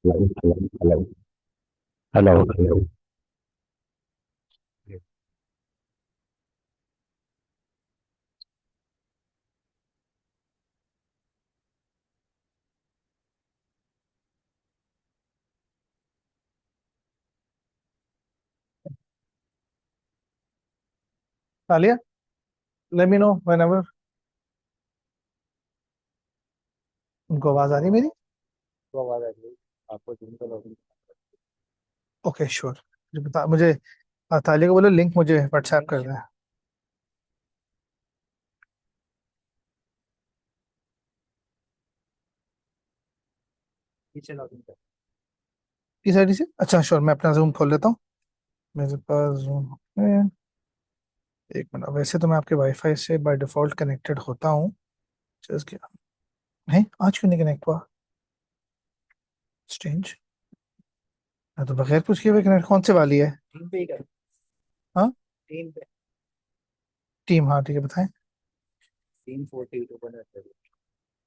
Hello hello hello hello. Talia, let me know whenever. उनको आवाज आ रही है मेरी? तो आवाज आ रही है। आपको जूम का लॉगिन ओके श्योर। मुझे बता, मुझे तालिया को बोलो लिंक मुझे व्हाट्सएप कर दें। पीछे लॉगिन कर। किस आईडी से? अच्छा श्योर, मैं अपना जूम खोल लेता हूँ। मेरे पास जूम है। एक मिनट, वैसे तो मैं आपके वाईफाई से बाय डिफॉल्ट कनेक्टेड होता हूँ। जस्ट क्या नहीं, आज क्यों नहीं कनेक्ट हुआ? स्ट्रेंज। मैं तो बगैर कुछ किए हुए कनेक्ट, कौन से वाली है? टीम पे ही कर। हाँ, टीम पे। टीम, हाँ ठीक है, बताएं। टीम 48 ओपन है।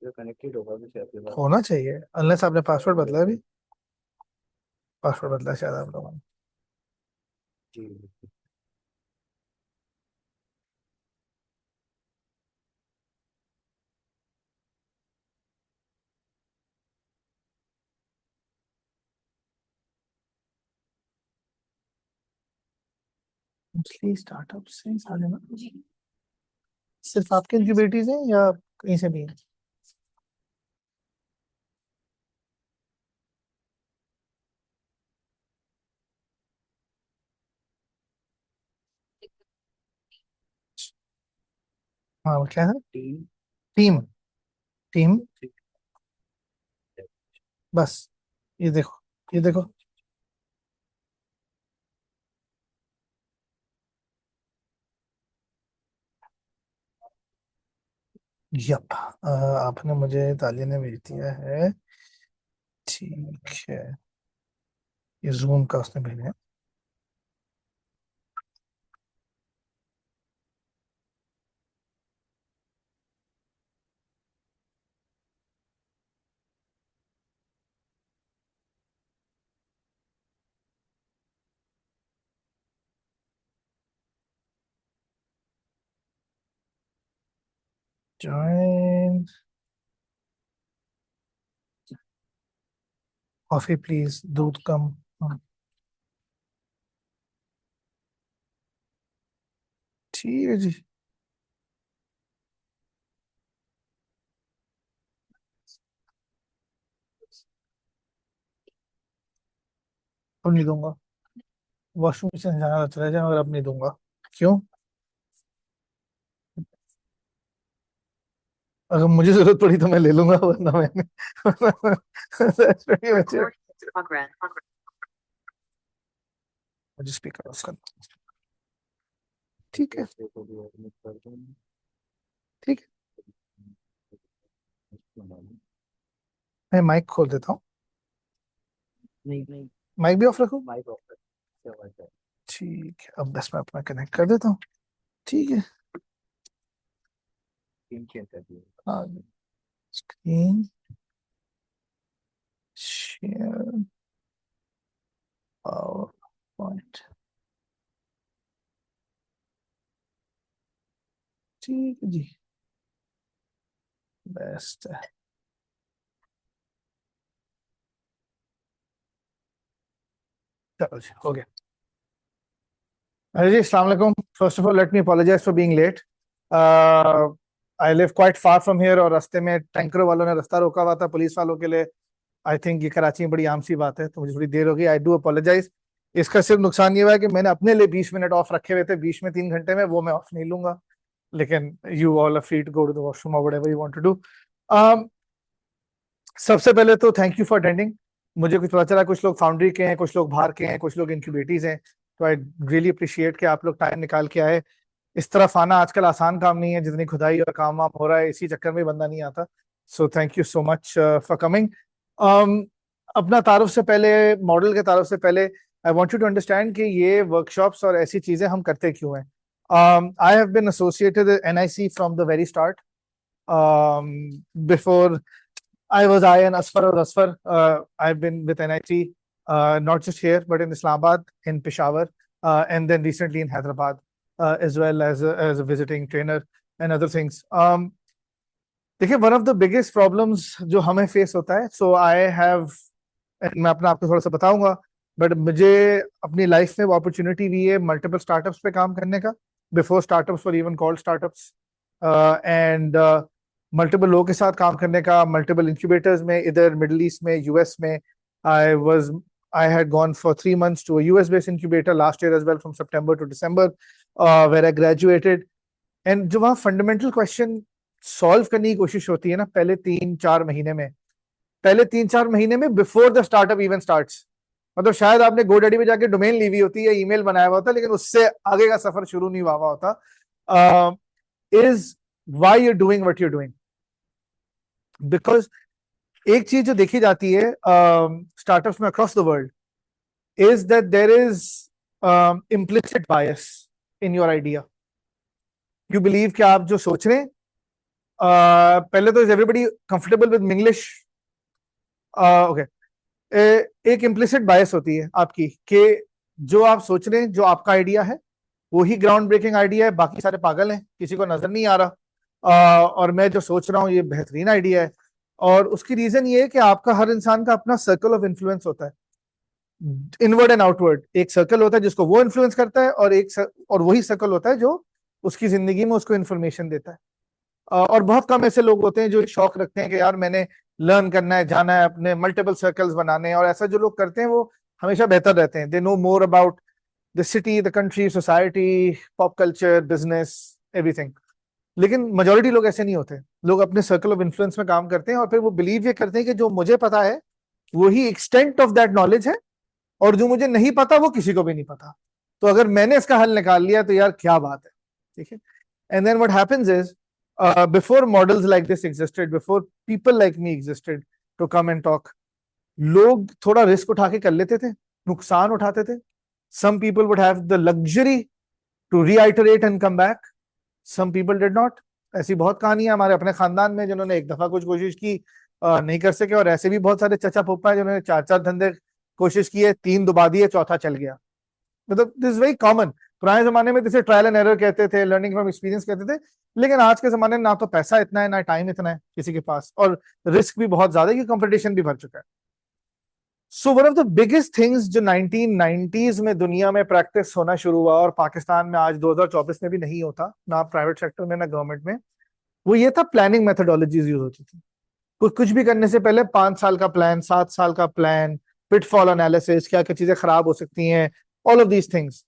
जो कनेक्टेड होगा भी आपके पास। होना चाहिए, अनलेस आपने पासवर्ड बदला है अभी। पासवर्ड बदला है शायद आप लोगों ने। जी। मोस्टली स्टार्टअप से सारे ना, सिर्फ आपके इनक्यूबेटर्स हैं या कहीं से भी हैं? हाँ, वो क्या है? Team team. टीम। ठीक है। बस, ये देखो, ये देखो। यप, आपने मुझे, तालिया ने भेज दिया है। ठीक है, ये जूम का उसने भेजा है। ज्वाइन। कॉफी प्लीज, दूध कम। हाँ, ठीक है जी। अब नहीं दूंगा। वॉशरूम से जाना चला जाए मगर अब नहीं दूंगा। क्यों? अगर मुझे जरूरत पड़ी तो मैं ले लूंगा, वरना मैंने That's pretty much it. मुझे स्पीकर ऑफ करना। ठीक है, दूसरे को भी एडमिट कर दूँ। ठीक है। मैं माइक खोल देता हूँ। नहीं नहीं। माइक भी ऑफ रखूँ? माइक ऑफ कर। क्या बात है। ठीक है, अब बस मैं अपना कनेक्ट कर देता हूँ। ठीक है। टीम चेंज कर दिए। हाँ, स्क्रीन शेयर, पावर पॉइंट। ठीक है जी, बेस्ट है। चलो जी, हो गया। अरे जी, अस्सलाम वालेकुम। First of all let me apologise for being late. I live quite far from here, और रास्ते में टैंकरों वालों ने रास्ता रोका हुआ था पुलिस वालों के लिए। आई थिंक ये कराची में बड़ी आम सी बात है, तो मुझे थोड़ी देर हो गई। I do apologise. इसका सिर्फ नुकसान ये हुआ है कि मैंने अपने लिए 20 मिनट ऑफ रखे हुए थे, 20 में 3 घंटे में, वो मैं ऑफ नहीं लूंगा। लेकिन you all are free to go to the washroom और whatever you want to do. सबसे पहले तो थैंक यू फॉर अटेंडिंग। मुझे कुछ पता चला कुछ लोग फाउंड्री के हैं, कुछ लोग बाहर के हैं, कुछ लोग इंक्यूबेटर्स हैं। तो आई रियली अप्रिशिएट कि आप लोग टाइम निकाल के आए। इस तरफ आना आजकल आसान काम नहीं है, जितनी खुदाई और काम वाम हो रहा है इसी चक्कर में बंदा नहीं आता। So thank you so much for coming. अपना तारुफ से पहले, मॉडल के तारुफ से पहले, I want you to understand कि ये वर्कशॉप्स और ऐसी चीजें हम करते क्यों हैं। I have been associated NIC from the very start. Before I and Asfar or Asfar. I've been with NIT, not just here, but in Islamabad, in Peshawar, and then recently in Hyderabad, as well as a visiting trainer and other things. देखिए, one of the biggest problems जो हमें face होता है, so I have, मैं अपना आपको थोड़ा सा बताऊंगा, बट मुझे अपनी लाइफ में वो अपॉर्चुनिटी भी है मल्टीपल स्टार्टअप्स पे काम करने का, before startups were even called startups, and multiple लोगों के साथ काम करने का, मल्टीपल इंक्यूबेटर्स में, इधर मिडिल ईस्ट में, यूएस में. I had gone for 3 months to a US based incubator last year as well, from September to December, where I graduated. And जो वहाँ फंडामेंटल क्वेश्चन सॉल्व करने की कोशिश होती है ना, पहले 3-4 महीने में before the startup even starts, मतलब शायद आपने गोडैडी पे जाके डोमेन ली हुई होती है, ईमेल बनाया हुआ होता है, लेकिन उससे आगे का सफर शुरू नहीं हुआ होता, is why you doing what you doing. Because एक चीज जो देखी जाती है स्टार्टअप्स में across the world is that there is implicit bias in your idea. You believe कि आप जो सोच रहे हैं, पहले तो is everybody comfortable with English? Okay. एक इम्प्लिसिट बायस होती है आपकी कि जो आप सोच रहे हैं, जो आपका आइडिया है, वही ग्राउंड ब्रेकिंग आइडिया है, बाकी सारे पागल हैं, किसी को नजर नहीं आ रहा, और मैं जो सोच रहा हूँ ये बेहतरीन आइडिया है. और उसकी रीजन ये है कि आपका हर इंसान का अपना सर्कल ऑफ इन्फ्लुएंस होता है, इनवर्ड एंड आउटवर्ड. एक सर्कल होता है जिसको वो इन्फ्लुएंस करता है, और वही सर्कल होता है जो उसकी जिंदगी में उसको इन्फॉर्मेशन देता है. और बहुत कम ऐसे लोग होते हैं जो शौक रखते हैं कि यार मैंने लर्न करना है, जाना है, अपने मल्टीपल सर्कल्स बनाने हैं, और ऐसा जो लोग करते हैं वो हमेशा बेहतर रहते हैं. They know more about the city, the country, society, pop culture, business, everything. लेकिन मेजोरिटी लोग ऐसे नहीं होते. लोग अपने सर्कल ऑफ इन्फ्लुएंस में काम करते हैं, और फिर वो बिलीव ये करते हैं कि जो मुझे पता है वही एक्सटेंट ऑफ दैट नॉलेज है, और जो मुझे नहीं पता वो किसी को भी नहीं पता. तो अगर मैंने इसका हल निकाल लिया तो यार क्या बात है, ठीक है. And then what happens is, before models like this existed, before people like me existed to come and talk, लोग थोड़ा रिस्क उठा के कर लेते थे, नुकसान उठाते थे. Some people would have the luxury to reiterate and come back. Some people did not. ऐसी बहुत कहानियां हमारे अपने खानदान में, जिन्होंने एक दफा कुछ कोशिश की, नहीं कर सके, और ऐसे भी बहुत सारे चचा पोपा है जिन्होंने 4-4 धंधे कोशिश की है, 3 दुबा दिए, चौथा चल गया. मतलब दिस इज वेरी कॉमन. पुराने जमाने में जिसे ट्रायल एंड एरर कहते थे, लर्निंग फ्रॉम एक्सपीरियंस कहते थे. लेकिन आज के जमाने में ना तो पैसा इतना है, ना टाइम इतना है किसी के पास, और रिस्क भी बहुत ज्यादा है, कि कंपटीशन भी भर चुका है. So one of the biggest things जो 1990s में दुनिया में प्रैक्टिस होना शुरू हुआ, और पाकिस्तान में आज 2024 में भी नहीं होता, ना प्राइवेट सेक्टर में ना गवर्नमेंट में, वो ये था, प्लानिंग मेथोडोलॉजीज यूज होती थी. कुछ भी करने से पहले 5 साल का प्लान, 7 साल का प्लान, पिटफॉल एनालिसिस, क्या क्या चीजें खराब हो सकती हैं, ऑल ऑफ दीज थिंग्स.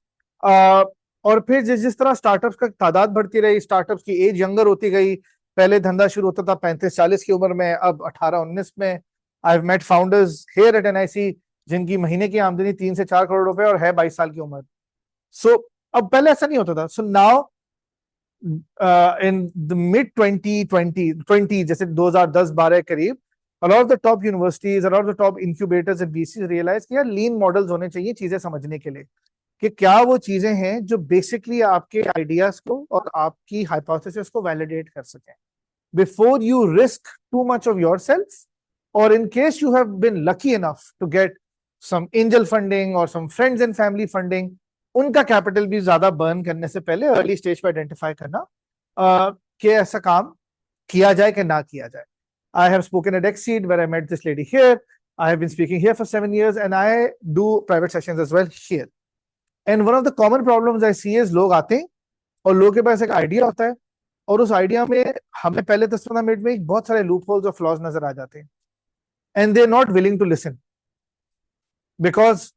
और फिर जिस जिस तरह स्टार्टअप्स का तादाद बढ़ती रही, स्टार्टअप्स की एज यंगर होती गई. पहले धंधा शुरू होता था 35-40 की उम्र में, अब 18-19 में. I have met founders here at NIC जिनकी महीने की आमदनी 3 से 4 करोड़ रुपए, और है 22 साल की उम्र. सो अब पहले ऐसा नहीं होता था. So now in the mid 2020, जैसे 2010-12 करीब, a lot of the top universities, a lot of the top incubators and VCs realize कि यार लीन मॉडल्स होने चाहिए चीजें समझने के लिए, कि क्या वो चीजें हैं जो बेसिकली आपके आइडियाज को और आपकी हाइपोथेसिस को वैलिडेट कर सकें, before you risk too much of yourself, और in case you have been lucky enough to get some angel funding और some friends and family funding, उनका कैपिटल भी ज्यादा बर्न करने से पहले अर्ली स्टेज पर आइडेंटिफाई करना कि ऐसा काम किया जाए कि ना किया जाए. I have spoken at Exceed, where I met this lady here. I have been speaking here for 7 years, and I do private sessions as well here. And one of the common problems I see is लोग आते हैं और लोगों के पास एक idea होता है, और उस आइडिया में हमें पहले 10-15 मिनट में बहुत सारे लूप होल्स और फ्लॉज नजर आ जाते हैं, and they are not willing to listen, because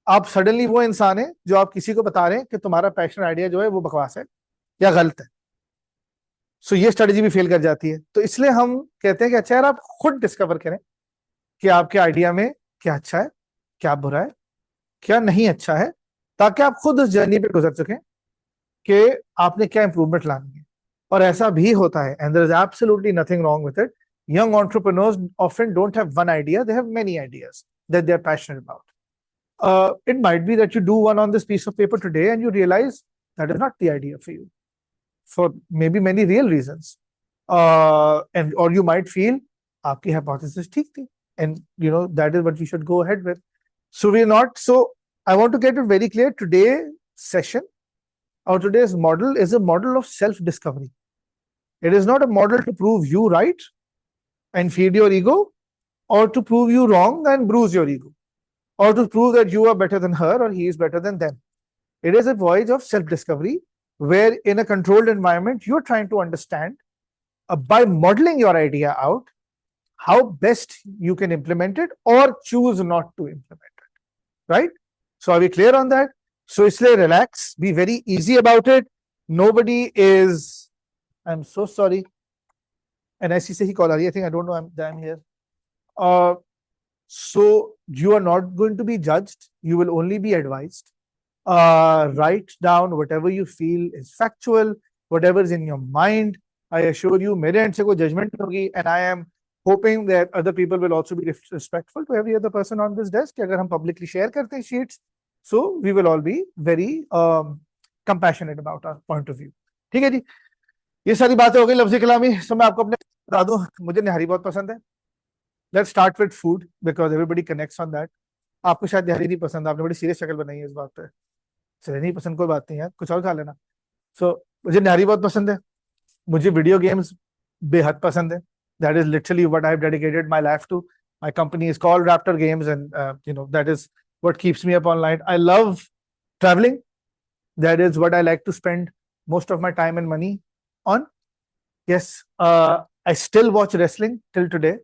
आप सडनली वो इंसान है जो आप किसी को बता रहे हैं कि तुम्हारा पैशन आइडिया जो है वो बकवास है या गलत है. सो ये स्ट्रेटजी भी फेल कर जाती है. तो इसलिए हम कहते हैं कि अच्छा यार, आप खुद डिस्कवर करें कि आपके आइडिया में क्या अच्छा है, क्या बुरा है, क्या नहीं अच्छा है, ताकि आप खुद उस जर्नी पे गुजर सकें कि आपने क्या इंप्रूवमेंट लानी है. और ऐसा भी होता है, and there is absolutely nothing wrong with it. Young entrepreneurs often don't have one idea, they have many ideas that they are passionate about. It might be that you do one on this piece of paper today and you realize that is not the idea for you, for maybe many real reasons, and or you might feel आपकी hypothesis ठीक थी, and that is what you should go ahead with. So we're not. So I want to get it very clear. Today's session or today's model is a model of self-discovery. It is not a model to prove you right and feed your ego, or to prove you wrong and bruise your ego, or to prove that you are better than her or he is better than them. It is a voyage of self-discovery where in a controlled environment, you're trying to understand by modeling your idea out how best you can implement it or choose not to implement it, right? So are we clear on that? So isliye relax, be very easy about it. Nobody is, I'm so sorry. And I see he call, I think I don't know I'm here. So you are not going to be judged. You will only be advised. Write down whatever you feel is factual, whatever is in your mind. I assure you, mere end se koi judgment nahi hogi, and I am hoping that other people will also be respectful to every other person on this desk. Agar hum publicly share karte hain sheets, so we will all be very compassionate about our point of view. ठीक है जी, ये सारी बातें हो गई लफ्ज़ी कलामी. सो मैं आपको अपने बता दूं, मुझे निहारी बहुत पसंद है. Let's start with food because everybody connects on that. आपको शायद निहारी नहीं पसंद, आपने बड़ी सीरियस शक्ल बनाई है इस बात पे. चलिए नहीं पसंद कोई बात नहीं यार, कुछ और खा लेना. सो मुझे निहारी बहुत पसंद है, मुझे वीडियो गेम्स बेहद पसंद है. That is literally what I've dedicated my life to. My company is called Raptor Games, and that is what keeps me up all night. I love traveling. That is what I like to spend most of my time and money on. Yes, I still watch wrestling till today.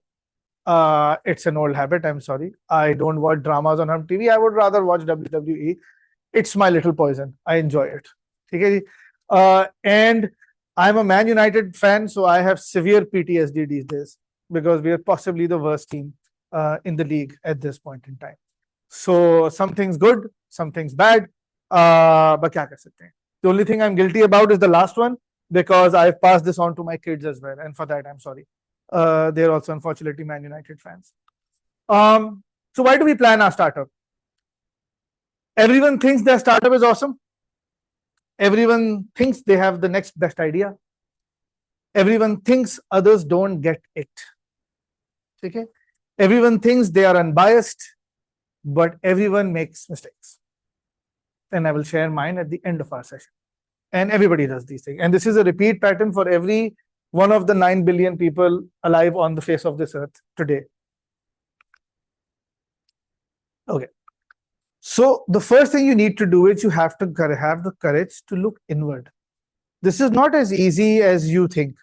It's an old habit. I'm sorry. I don't watch dramas on home TV. I would rather watch WWE. It's my little poison. I enjoy it. Okay? And I'm a Man United fan, so I have severe PTSD these days because we are possibly the worst team in the league at this point in time. So something's good, something's bad. But kya kar sakte hain? The only thing I'm guilty about is the last one because I've passed this on to my kids as well, and for that I'm sorry. They're also unfortunately Man United fans. So why do we plan our startup? Everyone thinks their startup is awesome. Everyone thinks they have the next best idea. Everyone thinks others don't get it. Okay? Everyone thinks they are unbiased, but everyone makes mistakes. And I will share mine at the end of our session. And everybody does these things. And this is a repeat pattern for every one of the 9 billion people alive on the face of this earth today. Okay. So the first thing you need to do is you have to have the courage to look inward. This is not as easy as you think,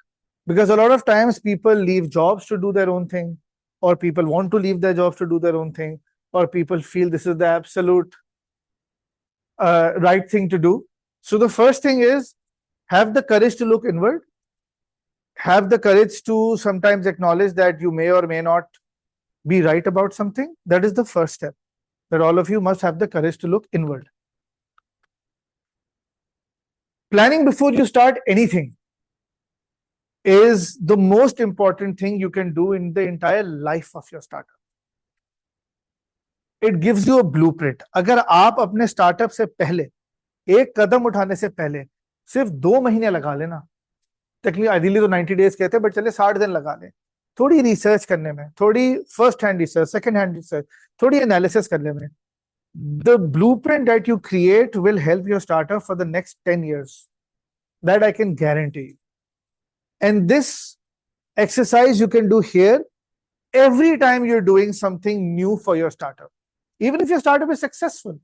because a lot of times people leave jobs to do their own thing, or people want to leave their jobs to do their own thing, or people feel this is the absolute right thing to do. So the first thing is have the courage to look inward. Have the courage to sometimes acknowledge that you may or may not be right about something. That is the first step. That all of you must have the courage to look inward. Planning before you start anything is the most important thing you can do in the entire life of your startup. It gives you a blueprint. अगर आप अपने startup से पहले एक कदम उठाने से पहले सिर्फ 2 महीने लगा लेना, टेक्निकली आइडियली तो 90 डेज कहते हैं, बट चले 60 दिन लगा लें थोड़ी रिसर्च करने में, थोड़ी first hand research, second hand research, थोड़ी एनालिसिस करने में, the blueprint that you create will help your startup for the next 10 years. That I can guarantee you. And this exercise you can do here every time you're doing something new for your startup. Even if your startup is successful,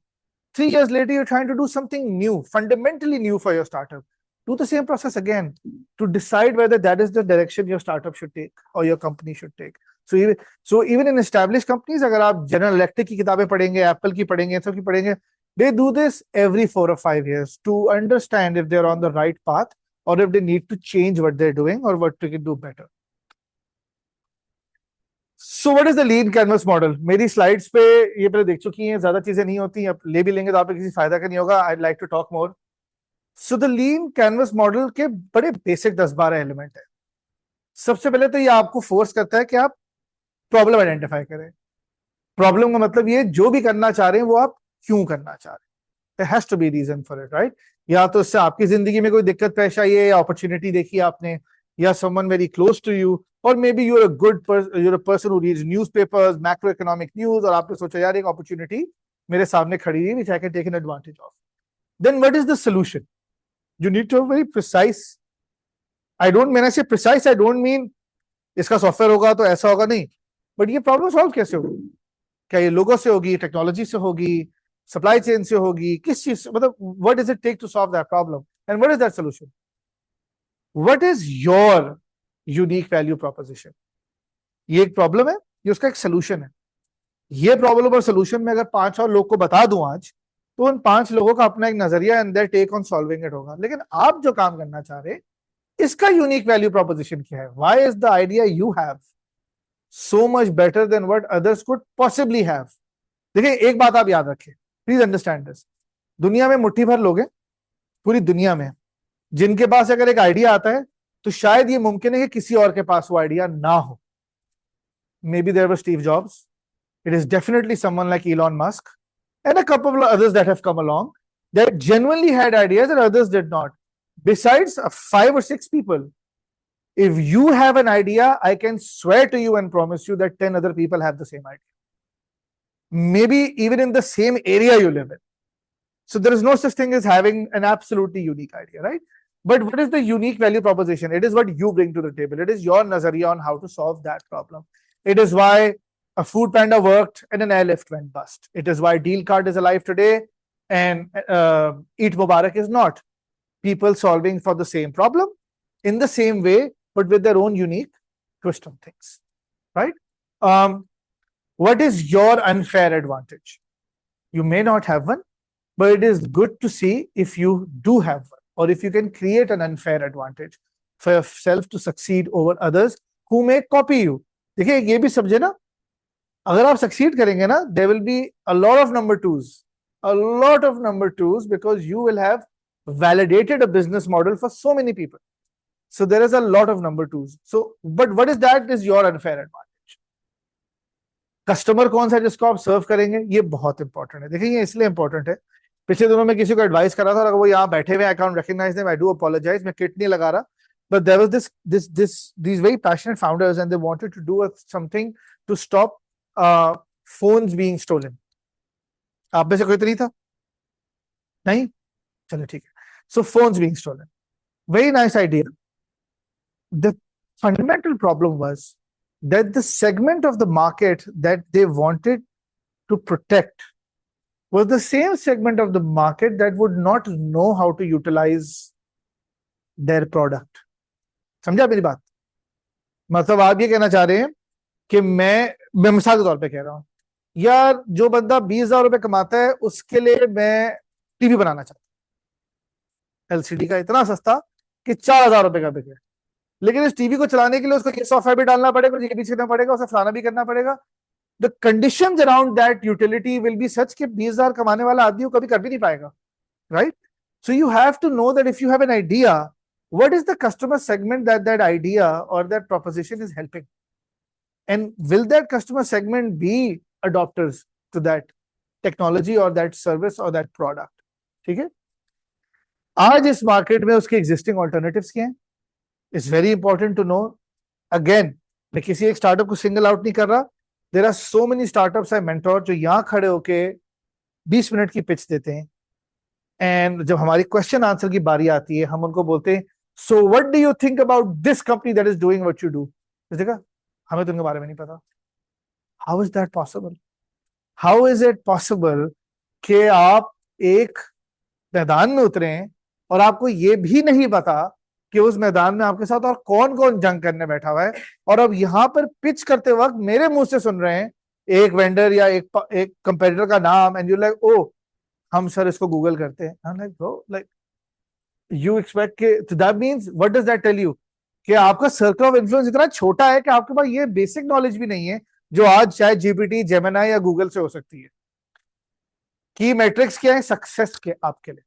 3 years later, you're trying to do something new, fundamentally new for your startup. Do the same process again to decide whether that is the direction your startup should take or your company should take. So even in established companies, अगर आप General Electric की किताबें पढ़ेंगे, Apple की पढ़ेंगे, सब की पढ़ेंगे, they do this every 4 or 5 years to understand if they're on the right path or if they need to change what they're doing or what they can do better. So what is the lean canvas model? मेरी slides पे ये पहले देख चुकी हैं, ज़्यादा चीजें नहीं होती, अब ले भी लेंगे तो आप किसी फायदा का नहीं होगा. I'd like to talk more. So the lean canvas model के बड़े basic 10-12 एलिमेंट है. सबसे पहले तो ये आपको फोर्स करता है कि आप प्रॉब्लम आइडेंटिफाई करें. प्रॉब्लम का मतलब ये जो भी करना चाह रहे हैं वो आप क्यों करना चाह रहे हैं. There has to be reason for it, right? या तो इससे आपकी जिंदगी में कोई दिक्कत पेश आई है, या अपॉर्चुनिटी देखी आपने, या someone very close to you, और may be you're a person who reads newspapers, macroeconomic news, और आपने सोचा यार एक opportunity मेरे सामने खड़ी है which I can take an advantage of. Then what is the solution? You need to have very precise. When I say precise, I don't mean इसका सॉफ्टवेयर होगा तो ऐसा होगा, नहीं, बट ये प्रॉब्लम सॉल्व कैसे होगी? क्या ये लोगों से होगी, टेक्नोलॉजी से होगी, सप्लाई चेन से होगी, किस चीज से, मतलब what does it take to solve that problem and what is that solution? What is your unique value proposition? ये एक प्रॉब्लम है, ये उसका एक सोल्यूशन है. ये प्रॉब्लम और सोल्यूशन में अगर 5 और लोग को बता दूं आज, तो उन 5 लोगों का अपना एक नजरिया and their take on solving it होगा. लेकिन आप जो काम करना चाह रहे हैं, इसका यूनिक वैल्यू प्रोपोजिशन क्या है? Why is the idea you have so much better than what others could possibly have? देखिए एक बात आप याद रखें, प्लीज अंडरस्टैंड दिस. दुनिया में मुट्ठी भर लोग हैं, पूरी दुनिया में, जिनके पास अगर एक आइडिया आता है तो शायद ये मुमकिन है कि किसी और के पास वो आइडिया ना हो. May be there was Steve Jobs, it is definitely someone like Elon Musk and a couple of others that have come along that genuinely had ideas and others did not. Besides 5 or 6 people, if you have an idea, I can swear to you and promise you that 10 other people have the same idea. Maybe even in the same area you live in. So there is no such thing as having an absolutely unique idea, right? But what is the unique value proposition? It is what you bring to the table. It is your nazariya on how to solve that problem. It is why a food panda worked and an airlift went bust. It is why Deal Card is alive today and Eat Mubarak is not. People solving for the same problem in the same way, but with their own unique twist on things, right? What is your unfair advantage? You may not have one, but it is good to see if you do have one, or if you can create an unfair advantage for yourself to succeed over others who may copy you. देखिए ये भी समझे ना, अगर आप succeed करेंगे ना, there will be a lot of number twos, because you will have validated a business model for so many people. So there is a lot of number twos. So, but what is that is your unfair advantage. Customer कौन सा जिसको आप सर्व करेंगे, ये बहुत important है. देखिए ये इसलिए इंपॉर्टेंट है, पिछले दिनों में किसी को एडवाइस करा था और वो यहाँ बैठे हुए, I can't recognise them, I do apologise, मैं किट नहीं लगा रहा, but there was these very passionate founders and they wanted to do something to stop phones being stolen. आप में से कोई तो नहीं था? नहीं, चलो ठीक है. So phones being stolen, very nice idea. The fundamental problem was that the segment of the market that they wanted to protect was the same segment of the market that would not know how to utilize their product. समझा मेरी बात? मतलब आप ये कहना चाह रहे हैं कि मैं मिसाल के तौर पे कह रहा हूं, यार जो बंदा 20,000 रुपए कमाता है उसके लिए मैं टीवी बनाना चाहता हूं, एलसीडी का इतना सस्ता कि 4,000 रुपए का बिके, लेकिन इस टीवी को चलाने के लिए उसको ये सॉफ्टवेयर भी डालना पड़ेगा, ये भी सीखना पड़ेगा, उसे फलाना भी करना पड़ेगा. The conditions around that utility will be such कि 20,000 कमाने वाला आदमी वो कभी कर भी नहीं पाएगा, right? So you have to know that if you have an idea, what is the customer segment that idea or that proposition is helping, and will that customer segment be adopters to that technology or that service or that product? ठीक है, आज इस market में उसके existing alternatives क्या हैं? It's very important to know. Again मैं किसी एक स्टार्टअप को सिंगल आउट नहीं कर रहा, there are so many startups I mentor जो यहां खड़े होके 20 मिनट की पिच देते हैं, एंड जब हमारी क्वेश्चन आंसर की बारी आती है हम उनको बोलते हैं, so what do you think about this company that is doing what you do? देखा, हमें तो उनके बारे में नहीं पता. How is that possible? How is it possible कि आप एक मैदान में उतरे और आपको ये भी नहीं पता कि उस मैदान में आपके साथ और कौन कौन जंग करने बैठा हुआ है, और अब यहां पर पिच करते वक्त मेरे मुंह से सुन रहे हैं एक वेंडर या एक कंपेटिटर का नाम, एंड यू लाइक, ओ हम सर इसको गूगल करते हैं. I'm like, bro, like you expect के, so that means what does that tell you कि आपका सर्कल ऑफ इन्फ्लुएंस इतना छोटा है कि आपके पास ये बेसिक नॉलेज भी नहीं है जो आज चाहे जीपीटी, जेमिनी या गूगल से हो सकती है. की मैट्रिक्स क्या है सक्सेस के आपके लिए?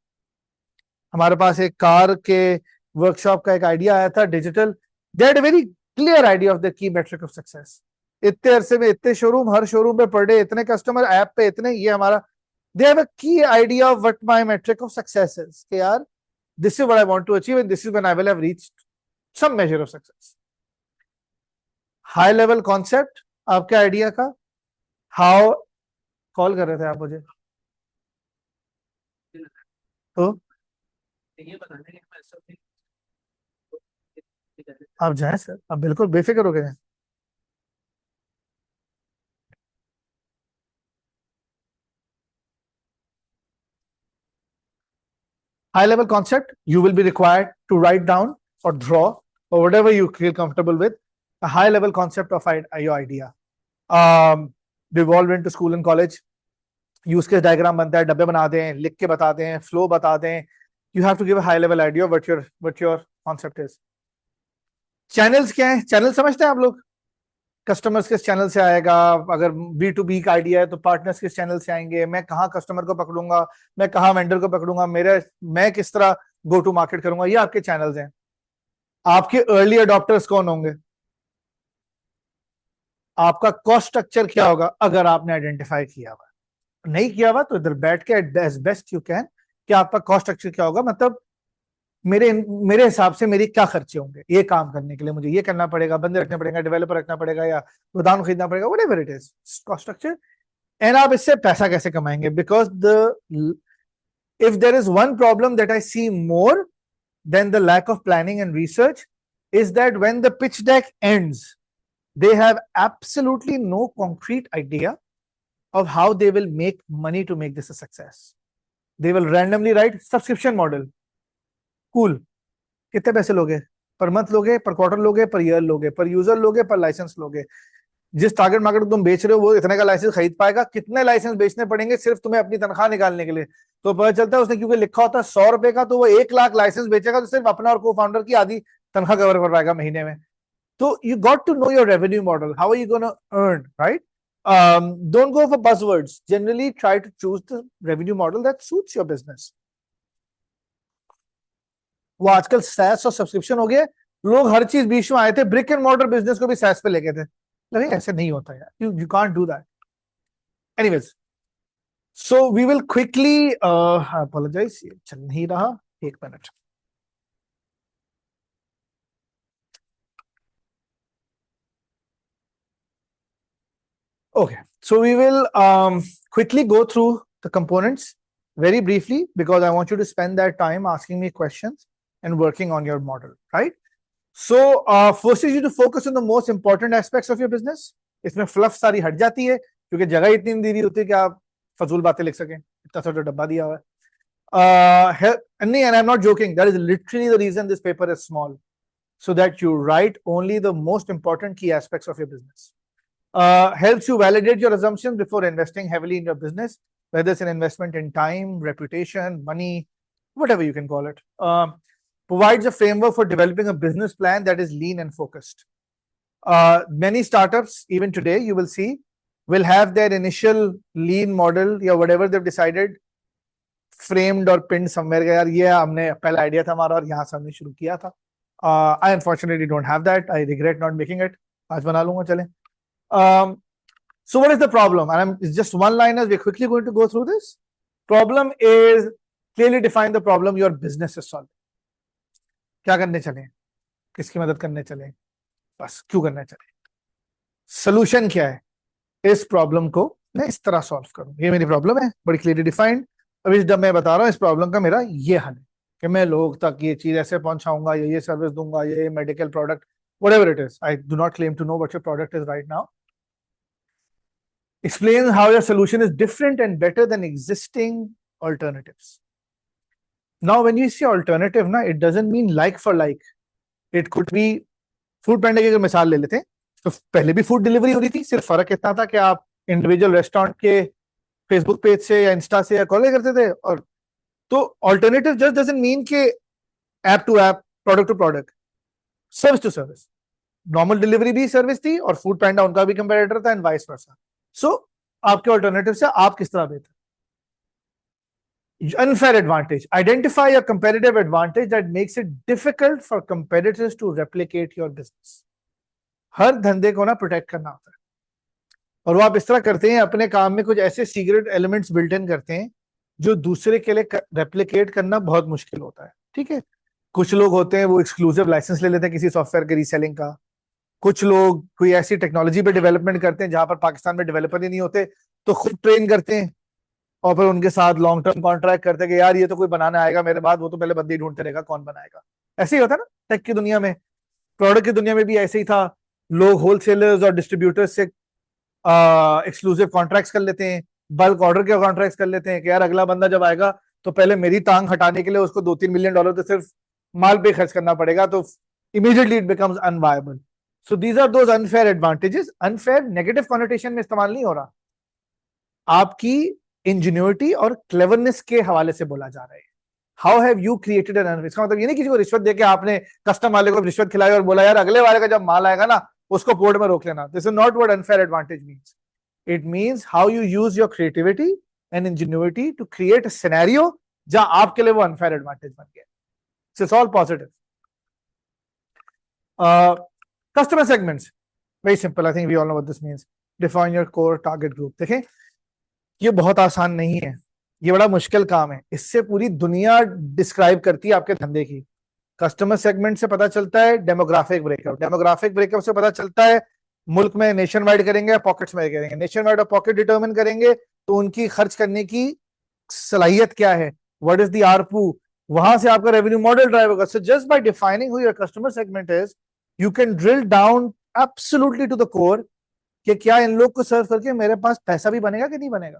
हमारे पास एक कार के वर्कशॉप का एक आइडिया आया था digital, they had a very clear idea of the key metric of success. इतने अरसे में इतने शोरूम, हर शोरूम पे पर डे इतने कस्टमर, ऐप पे इतने, ये हमारा, दे have a key idea of what my metric of success is, कि यार this is what I want to achieve and this is when I will have reached some measure of success. High level concept आपके idea का, how, call कर रहे थे आप मुझे तो ये बताना कि मैं ऐसा नहीं आप जाएं सर, आप बिल्कुल बेफिक्र हो गए। High level concept, you will be required to write down or draw or whatever you feel comfortable with a high level concept of your idea. Devolve into school and college. Use case diagram बनता है, डब्बे बना दें, लिख के बता दें, flow बता दें. You have to give a high level idea what your concept is. Channels क्या है, चैनल समझते हैं आप लोग? कस्टमर्स किस चैनल से आएगा, अगर बी टू बी का आइडिया है तो पार्टनर्स किस चैनल से आएंगे, मैं कहाँ कस्टमर को पकड़ूंगा, मैं कहाँ वेंडर को पकड़ूंगा, मैं किस तरह गो टू मार्केट करूंगा, ये आपके चैनल्स हैं. आपके अर्ली अडॉप्टर्स कौन होंगे, आपका कॉस्ट स्ट्रक्चर क्या होगा अगर आपने आइडेंटिफाई किया हुआ. नहीं किया हुआ तो इधर बैठ के एज बेस्ट यू कैन कि आपका कॉस्ट स्ट्रक्चर क्या होगा, मतलब मेरे मेरे हिसाब से मेरी क्या खर्चे होंगे ये काम करने के लिए, मुझे ये करना पड़ेगा, बंदे रखने पड़ेगा, डेवलपर रखना पड़ेगा या गोदाम खरीदना पड़ेगा, whatever it is, cost structure. And आप इससे पैसा कैसे कमाएंगे, because the if there is one problem that I see more than the lack of planning and research is that when the pitch deck ends, they have absolutely no concrete idea of how they will make money to make this a success. They will randomly write subscription model. Cool. कितने पैसे लोगे, per month लोगे, पर quarter लोगे, per year लोगे, पर user लोगे, पर लाइसेंस लोगे. जिस टारगेट मार्केट को तुम बेच रहे हो वो इतने का लाइसेंस खरीद पाएगा, कितने लाइसेंस बेचने पड़ेंगे सिर्फ तुम्हें अपनी तनख्वाह निकालने के लिए. तो पता चलता है उसने क्योंकि लिखा होता है 100 रुपए का, तो वो 1 लाख लाइसेंस बेचेगा तो सिर्फ अपना और को फाउंडर की आधी तनख्वाह कवर कर पाएगा महीने में. तो you got to know your revenue model, how are you gonna earn, right? Don't go for buzzwords. Generally try to choose the revenue model that suits your business. वो आजकल सैस और सब्सक्रिप्शन हो गया, लोग हर चीज बीच में आए थे, ब्रिक एंड मॉर्टर बिजनेस को भी सैस पे लेके थे. नहीं, ऐसे नहीं होता यार, you can't do that. Anyways, so we will quickly, apologise, ये चल नहीं रहा, 1 minute. Okay, so we will quickly go through the components very briefly because I want you to spend that time asking me questions and working on your model, right? So forces you to focus on the most important aspects of your business. इसमें fluff सारी हट जाती है क्योंकि जगह इतनी दी हुई होती है कि आप फजूल बातें लिख सकें, इतना छोटा डब्बा दिया हुआ है. नहीं, and I'm not joking, that is literally the reason this paper is small, so that you write only the most important key aspects of your business. Helps you validate your assumptions before investing heavily in your business, whether it's an investment in time, reputation, money, whatever you can call it. Provides a framework for developing a business plan that is lean and focused. Many startups, even today, you will see, will have their initial lean model or whatever they've decided framed or pinned somewhere. यार ये हमने पहला idea था हमारा और यहाँ से हमने शुरू किया था. I unfortunately don't have that. I regret not making it. आज बना लूंगा, चलें. So what is the problem? And it's just one liners. We're quickly going to go through this. Problem is clearly define the problem your business is solving. क्या करने चले, किसकी मदद करने चले, बस क्यों करने चले, सोल्यूशन क्या है, इस प्रॉब्लम को मैं इस तरह सॉल्व करूं, ये मेरी प्रॉब्लम है, बड़ी क्लियरली डिफाइंड. अब इस जब मैं बता रहा हूं इस प्रॉब्लम का मेरा ये हल है कि मैं लोग तक ये चीज ऐसे पहुंचाऊंगा, ये सर्विस दूंगा, ये medical product, whatever it is. I do not claim to know what your product is right now. Explain how your solution is different and better than existing alternatives. Now, when you say alternative, na, it doesn't mean like for like. It could be Foodpanda की अगर मिसाल ले लेते हैं तो पहले भी food delivery हो रही थी, सिर्फ फर्क इतना था कि आप इंडिविजुअल रेस्टोरेंट के फेसबुक पेज से या इंस्टा से या कॉल करते थे. और तो ऑल्टरनेटिव जस्ट डजंट मीन के app to app, product to product, service to service. Normal delivery भी सर्विस थी और फूड पैंडा उनका भी कंपेटिटर था एंड वाइस वर्सा. सो आपके ऑल्टरनेटिव से आप किस तरह बेहतर. Unfair advantage. Identify a competitive advantage that makes it difficult for competitors to replicate your business. हर धंधे को ना प्रोटेक्ट करना होता है और वो आप इस तरह करते हैं, अपने काम में कुछ ऐसे सीक्रेट एलिमेंट्स बिल्ट इन करते हैं जो दूसरे के लिए रेप्लिकेट करना बहुत मुश्किल होता है. ठीक है, कुछ लोग होते हैं वो एक्सक्लूसिव लाइसेंस ले लेते हैं किसी सॉफ्टवेयर के रीसेलिंग का, कुछ लोग कोई ऐसी टेक्नोलॉजी पे डेवलपमेंट करते हैं जहां पर पाकिस्तान में डेवलपर ही नहीं होते, तो खुद ट्रेन करते हैं और फिर उनके साथ लॉन्ग टर्म कॉन्ट्रैक्ट करते हैं कि यार ये तो कोई बनाने आएगा मेरे बाद, वो तो पहले बंदे ही ढूंढते रहेगा कौन बनाएगा। ऐसे ही होता है ना टेक की दुनिया में, प्रोडक्ट की दुनिया में भी ऐसे ही था। लोग होलसेलर्स और डिस्ट्रीब्यूटर्स से एक्सक्लूसिव कॉन्ट्रैक्ट्स कर लेते हैं, बल्क ऑर्डर के कॉन्ट्रैक्ट्स कर लेते हैं कि यार अगला बंदा जब आएगा तो पहले मेरी टांग हटाने के लिए उसको $2-3 मिलियन तो सिर्फ माल पे खर्च करना पड़ेगा, तो immediately it becomes unviable. So these are those unfair advantages. Unfair negative connotation में इस्तेमाल नहीं हो रहा, आपकी इंजीन्यूटी और क्लेवरनेस के हवाले से बोला जा रहा है। How have you created an unfair, इसका मतलब ये नहीं किसी को रिश्वत देके आपने कस्टम वाले को रिश्वत खिलाई और बोला यार अगले वाले का जब माल आएगा ना उसको पोर्ट में रोक लेना। This is not what unfair advantage means. It means how you use your creativity and ingenuity to create a scenario जहां आपके लिए वो अनफेयर एडवांटेज बन गया। It's all positive. Customer segments, very simple, I think we all know what this means. Define your core target group. देखें ये बहुत आसान नहीं है, ये बड़ा मुश्किल काम है, इससे पूरी दुनिया डिस्क्राइब करती है आपके धंधे की। कस्टमर सेगमेंट से पता चलता है डेमोग्राफिक ब्रेकअप, डेमोग्राफिक ब्रेकअप से पता चलता है मुल्क में नेशन वाइड करेंगे या पॉकेट्स में करेंगे, नेशन वाइड और पॉकेट डिटरमिन करेंगे तो उनकी खर्च करने की सलाहियत क्या है, व्हाट इज द आरपू, वहां से आपका रेवेन्यू मॉडल ड्राइव होगा। So just by defining who your customer segment is, you can drill down absolutely to the core कि क्या इन लोग को सर्व करके मेरे पास पैसा भी बनेगा कि नहीं बनेगा।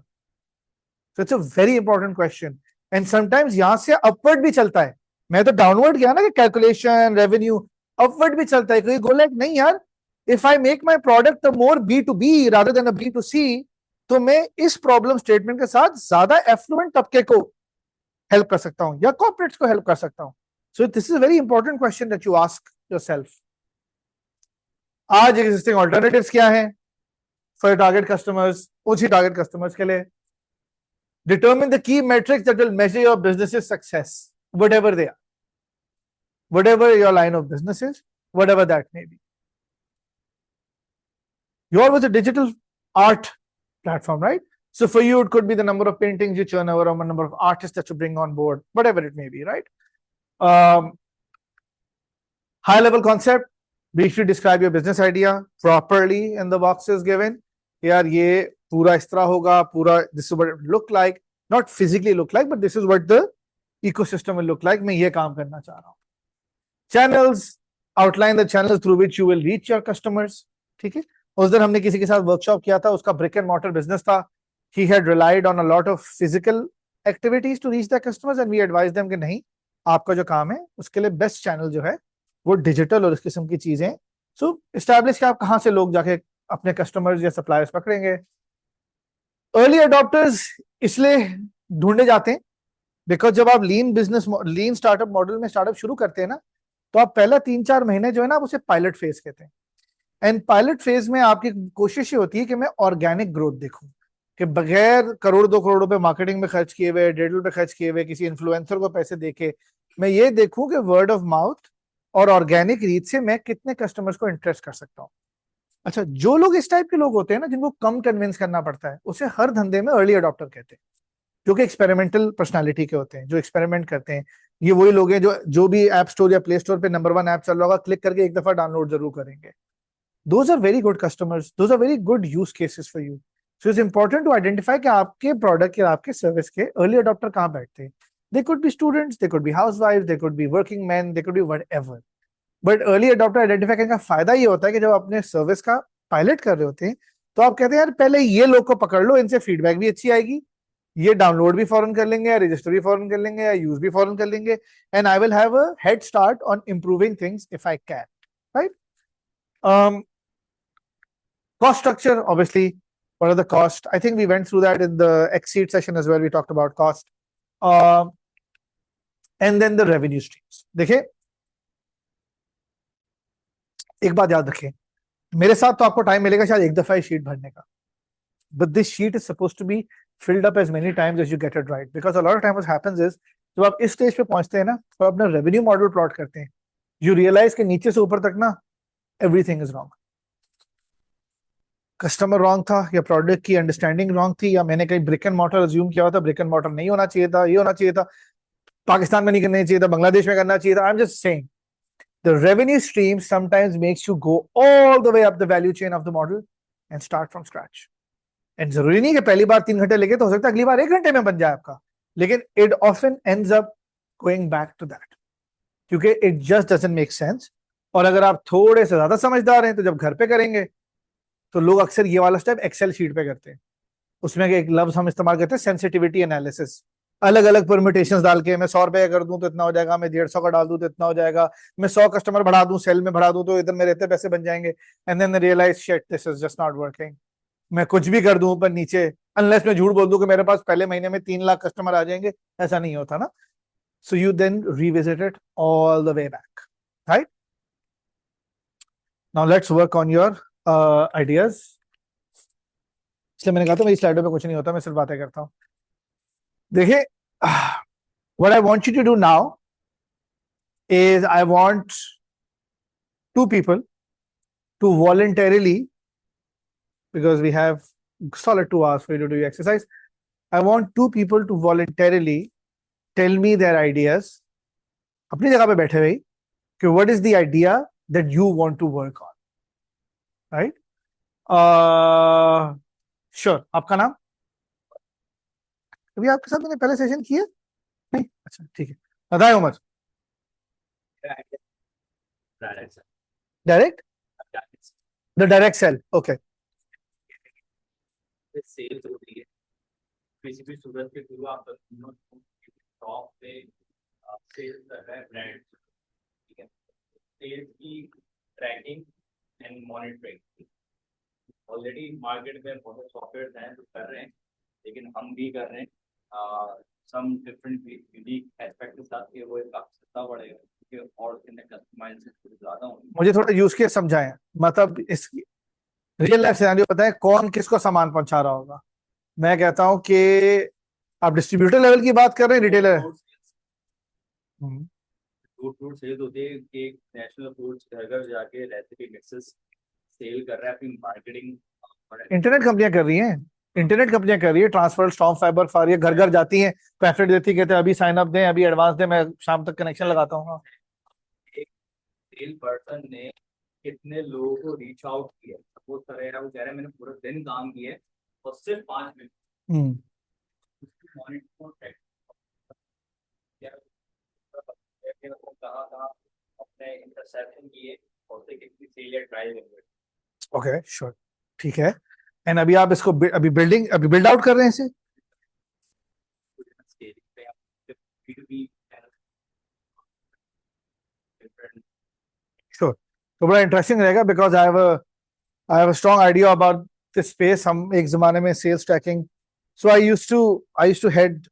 So it's a very important question. And sometimes यहां से अपवर्ड भी चलता है, मैं तो डाउनवर्ड गया ना कि कैलकुलेशन रेवेन्यू, अपवर्ड भी चलता है। कोई बोले नहीं यार if I make my product more B2B rather than a B2C, तो मैं इस प्रॉब्लम स्टेटमेंट के साथ ज्यादा एफ्लुएंट तबके को हेल्प कर सकता हूं या कॉर्पोरेट्स को हेल्प कर सकता हूं। So this is very important question that you ask yourself. आज एग्जिस्टिंग ऑल्टरनेटिव्स क्या है फॉर टारगेट कस्टमर्स, उसी टारगेट कस्टमर्स के लिए। Determine the key metrics that will measure your business's success, whatever they are, whatever your line of business is, whatever that may be. Yours was a digital art platform, right? So for you, it could be the number of paintings you churn over, or the number of artists that you bring on board, whatever it may be, right? High level concept, briefly describe your business idea properly in the boxes given. यार ये पूरा इस तरह होगा, पूरा this is what it look like, not physically look like, but this is what the ecosystem will look like. मैं ये काम करना चाह रहा हूँ. Channels, outline the channels through which you will reach your customers. ठीक है, उस दिन हमने किसी के साथ वर्कशॉप किया था, उसका brick and mortar business था. He had relied on a lot of physical activities to reach their customers and we advised them कि नहीं, आपका जो काम है उसके लिए बेस्ट चैनल जो है वो डिजिटल और इस किस्म की चीजें। सो एस्टैब्लिश कि आप कहाँ से लोग जाके अपने कस्टमर्स या सप्लायर्स पकड़ेंगे। अर्ली अडॉप्टर्स इसलिए ढूंढे जाते हैं बिकॉज जब आप लीन स्टार्टअप मॉडल में स्टार्टअप शुरू करते हैं ना, तो आप पहला 3-4 महीने जो है ना आप उसे पायलट फेज कहते हैं। एंड पायलट फेज में आपकी कोशिश ये होती है कि मैं ऑर्गेनिक ग्रोथ देखूं, कि बगैर करोड़ 2 करोड़ रुपए मार्केटिंग में खर्च किए हुए, डिजिटल पे खर्च किए हुए, किसी इन्फ्लुएंसर को पैसे देके, मैं ये देखूं कि वर्ड ऑफ माउथ और ऑर्गेनिक रीच से मैं कितने कस्टमर्स को इंटरेस्ट कर सकता हूँ। अच्छा, जो लोग इस टाइप के लोग होते हैं ना जिनको कम कन्विंस करना पड़ता है, उसे हर धंधे में अर्ली अडॉप्टर कहते हैं, जो कि एक्सपेरिमेंटल पर्सनालिटी के होते हैं, जो एक्सपेरिमेंट करते हैं। ये वही लोग हैं जो भी ऐप स्टोर या प्ले स्टोर पे नंबर 1 ऐप चल रहा होगा, क्लिक करके एक दफा डाउनलोड जरूर करेंगे। Those are very good customers, those are very good use cases for you. So it's important to identify कि आपके प्रोडक्ट या आपके सर्विस के अर्ली अडॉप्टर कहाँ बैठते हैं। They could be students, they could be housewife, they could be working man, they could be whatever. But early adopter identify करने का फायदा ये होता है कि जब अपने सर्विस का पायलट कर रहे होते हैं तो आप कहते हैं यार पहले ये लोग को पकड़ लो, इनसे फीडबैक भी अच्छी आएगी, ये डाउनलोड भी फौरन कर लेंगे या रजिस्टर भी फौरन कर लेंगे या यूज भी फौरन कर लेंगे, and I will have a head start on improving things if I can, right? Cost structure, obviously, what are the cost? I think we went through that in the Exceed session as well. We talked about cost. And then the revenue streams. देखिए, एक बात याद रखें, मेरे साथ तो आपको time मिलेगा शायद एक दफा ही शीट भरने का, but this sheet is supposed to be filled up as many times as you get it right, because a lot of times what happens is जब आप इस स्टेज पे पहुंचते हैं ना तो अपना रेवेन्यू मॉडल प्लॉट करते हैं, you realize कि नीचे से ऊपर तक ना everything is wrong. Customer wrong था, या प्रोडक्ट की अंडरस्टैंडिंग रॉन्ग थी, या मैंने कहीं ब्रिक एंड मॉर्टर अज्यूम किया हुआ था, ब्रिक एंड मॉर्टर नहीं होना चाहिए था, ये होना चाहिए था, पाकिस्तान में नहीं करना चाहिए था, बांग्लादेश में करना चाहिए था। I am just saying the revenue stream sometimes makes you go all the way up the value chain of the model and start from scratch. And जरूरी नहीं कि पहली बार 3 घंटे लगे, तो हो सकता है अगली बार 1 घंटे में बन जाए आपका, लेकिन it often ends up going back to that, क्योंकि it just doesn't make sense. और अगर आप थोड़े से ज्यादा समझदार हैं तो जब घर पे करेंगे तो लोग अक्सर ये वाला स्टेप एक्सेल शीट पे करते हैं. उसमें एक लफ्ज हम इस्तेमाल करते हैं, सेंसिटिविटी एनालिसिस. अलग अलग परम्यूटेशंस डाल के मैं 100 रुपए का कर दूं तो इतना हो जाएगा, मैं 150 का डाल दूं तो इतना हो जाएगा, मैं 100 कस्टमर बढ़ा दूं, सेल में बढ़ा दूं तो इधर मेरे इतने पैसे बन जाएंगे. And then realise shit, this is just not working. मैं कुछ भी कर दूं ऊपर नीचे, अनलेस मैं झूठ बोल दूं कि मेरे पास पहले महीने में 3 लाख कस्टमर आ जाएंगे, ऐसा नहीं होता ना. So you then revisit it all the way back, right. Now let's work on your ideas. इसलिए मैंने कहा था मेरी स्लाइडों पे कुछ नहीं होता, मैं सिर्फ बातें करता हूँ. देखिए, what I want you to do now is I want 2 people to voluntarily, because we have solid 2 hours for you to do your exercise, I want 2 people to voluntarily tell me their ideas, अपनी जगह पे बैठे हुए, कि what is the idea that you want to work on, right? Sure. आपका नाम? अभी आपके साथ मैंने पहले सेशन किया नहीं? अच्छा, ठीक है. बताए Umar. Direct, the direct sale. Okay. Sales होती है किसी भी सूरत के थ्रू, आप टॉप पे सेल्स कर रहा है ब्रांड, ठीक है. सेल्स की tracking and monitoring already market में बहुत सॉफ्टवेयर हैं जो कर रहे हैं, लेकिन हम भी कर रहे हैं सम डिफरेंट यूनिक एस्पेक्ट के साथ कि वो एक सस्ता पड़ेगा, क्योंकि और कस्टमाइज से ज्यादा होंगे. मुझे थोड़ा यूज केस समझाएं, मतलब इस रियल लाइफ सिनेरियो बताएं, कौन किसको सामान पहुंचा रहा होगा. मैं कहता हूं कि आप डिस्ट्रीब्यूटर लेवल की बात कर रहे हैं, रिटेलर. फूड सेल होती है कि एक नेशनल फूड्स घर घर जाके रेसिपी मिक्सेस सेल कर रहा है, अपनी मार्केटिंग. इंटरनेट कंपनियां कर रही हैं, इंटरनेट कंपनियां कर रही है. ट्रांसफर, स्टॉम फाइबर, फारिया घर घर जाती हैं, पैम्फलेट देती, कहते हैं अभी साइन अप दें, अभी एडवांस दें, मैं शाम तक कनेक्शन लगाता हूँ. एक सेल पर्सन ने कितने लोगों को रीच आउट किया, सपोज कर रहे हैं, वो कह रहे हैं मैंने पूरा दिन काम किया और सिर्फ 5 मिनट कहाँ कहाँ अपने इंटरसेप्शन किए और कितनी सेल या ट्रायल कर. ओके, श्योर, ठीक है. एंड अभी आप इसको अभी बिल्ड आउट कर रहे हैं इसे. श्योर. तो बड़ा इंटरेस्टिंग रहेगा, because I have a strong idea about this space. हम एक जमाने में sales tracking, so I used to head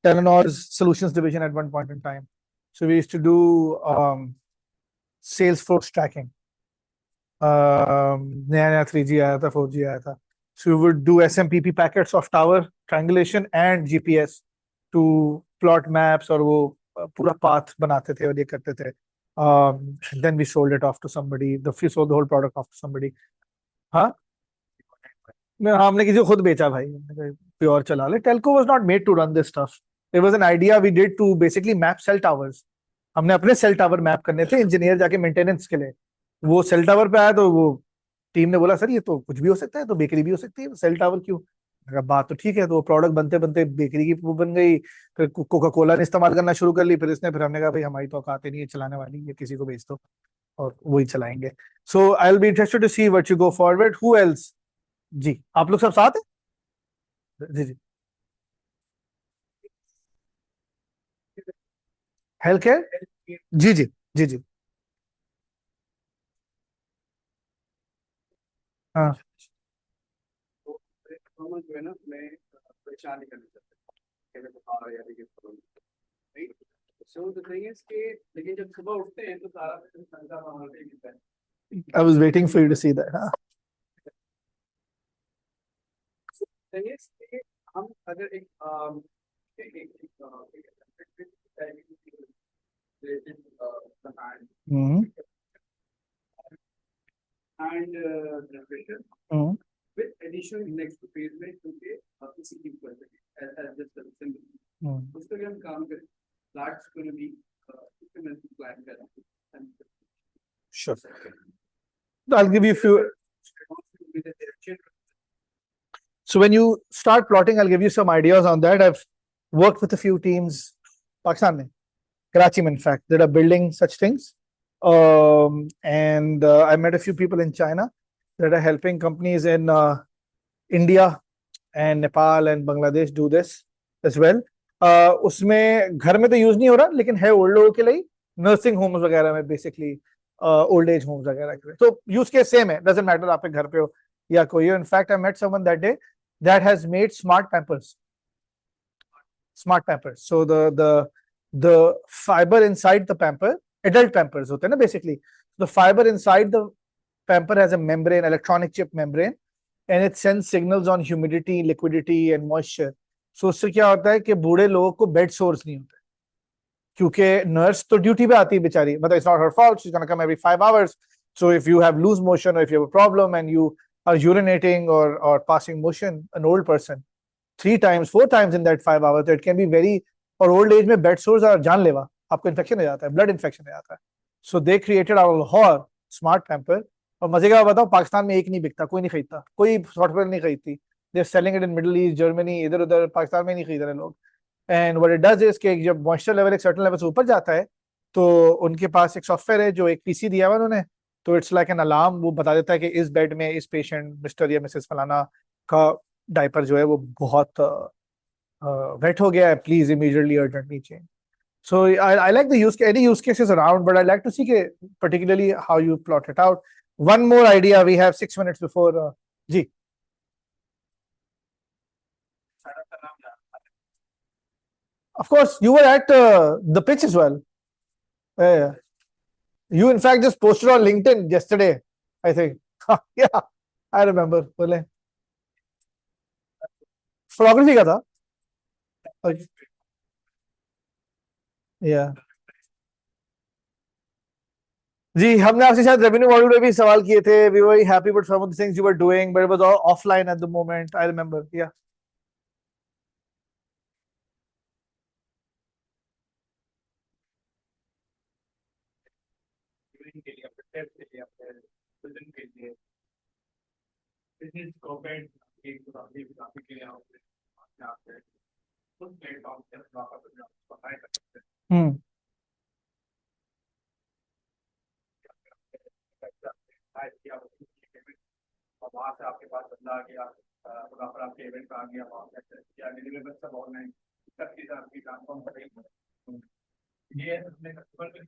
Telenor's solutions division at one point in time. So we used to do Salesforce tracking. नया नया 3G आया था, 4G आया था. So we would do SMPP packets of tower triangulation and GPS to plot maps, और वो पूरा path बनाते थे और ये करते थे. Then we sold it off to somebody. We sold the whole product off to somebody. हाँ, हमने किसी को खुद बेचा भाई, कोई और चला ले. Telco was not made to run this stuff. It was an idea we did to basically map cell towers. हमने अपने सेल टावर मैप करने थे, इंजीनियर जाके मेंटेनेंस के लिए. वो सेल टावर पे आया तो वो टीम ने बोला सर ये तो कुछ भी हो सकता है, तो बेकरी भी हो सकती है, सेल टावर क्यों. बात तो ठीक है. तो वो प्रोडक्ट बनते बनते बेकरी की वो बन गई, फिर कोका कोला ने इस्तेमाल करना शुरू कर ली, फिर हमने कहा भाई हमारी तो औकात ही नहीं है चलाने वाली, ये किसी को बेच दो और वही चलाएंगे. So I will be interested to see what you go forward. Who else? जी, आप लोग सब साथ हैं? जी जी. Health care. जी जी जी जी. हाँ. जो है ना, मैं परेशान नहीं करना चाहता कि मैं बता रहा यार ये प्रॉब्लम नहीं. सो द थिंग इज कि लेकिन जब सुबह उठते हैं तो सारा संसार हमारे लिए है. I was waiting for you to see that. हाँ. थिंग इज कि हम अगर एक hmm. And generation with additional next to phase में क्योंकि किसी की कर सके as just a symbol. उस पर हम काम करें. That's going to be implemented plan करें. Sure. I'll give you a few. So when you start plotting, I'll give you some ideas on that. I've worked with a few teams, Pakistan mein, Karachi mein, in fact, that are building such things. And I met a few people in China that are helping companies in India and Nepal and Bangladesh do this as well. उसमें घर में तो use नहीं हो रहा, लेकिन है old लोगों के लिए, नर्सिंग होम्स वगैरह में, बेसिकली ओल्ड एज होम्स वगैरह के लिए. तो यूज केस सेम है, डजंट मैटर आप घर पे हो या कोई हो. In fact I met someone that day that has made smart pampers. So the fiber inside the pamper, adult pampers होते हैं ना basically. The fiber inside the pamper has a membrane, electronic chip membrane, and it sends signals on humidity, liquidity, and moisture. So उससे क्या होता है कि बूढ़े लोगों को बेड सोर्स नहीं होते, क्योंकि नर्स तो ड्यूटी पे आती है बेचारी, मतलब it's not her fault, she's gonna come every 5 hours. So if you have loose motion or if you have a problem and you are urinating or passing motion, an old person, 3 times 4 times in that 5 hours, it can be very, और old age में bed sores are जानलेवा, आपको infection हो जाता है, blood infection हो जाता है. So they created our Lahore smart pamper. और मजे का बताओ, पाकिस्तान में एक नहीं बिकता, कोई नहीं खरीदता, कोई सॉफ्टवेयर नहीं खरीदती. They're selling it in Middle East, Germany, इधर उधर, पाकिस्तान में नहीं खरीद रहे लोग. And what it does is कि जब moisture level एक certain level से ऊपर जाता है, तो उनके पास एक सॉफ्टवेयर है जो एक पीसी दिया हुआ उन्होंने, तो इट्स लाइक एन अलार्म, वो बता देता है कि इस बेड में इस पेशेंट मिस्टर या मिसेस फलाना का डायपर जो है वो बहुत वेट हो गया है, please immediately urgently change. So I like the use any use cases around, but I like to see के particularly how you plot it out. One more idea, we have 6 minutes before. जी, of course you were at the pitch as well. Yeah. You in fact just posted on LinkedIn yesterday, I think. Yeah, I remember. बोले photography का था. या जी, हमने आपसे शायद revenue module में भी सवाल किए थे. We were happy but some of the things you were doing, but it was all offline at the moment. I remember. या के लिए, अपने टेस्ट के लिए, अपने विजन के लिए, बिजनेस गवर्नमेंट की काफी के लिए आपसे उस प्लेटफॉर्म से अपना पढ़ाई कर सकते हैं. और वहाँ से आपके पास बंदा आ गया, वहाँ पर आपके इवेंट आ गया, वहाँ या डिलीवरेबल सब ऑनलाइन, सब चीज़ आपकी ट्रांसफॉर्म कर रही है. ये अपने कस्टमर के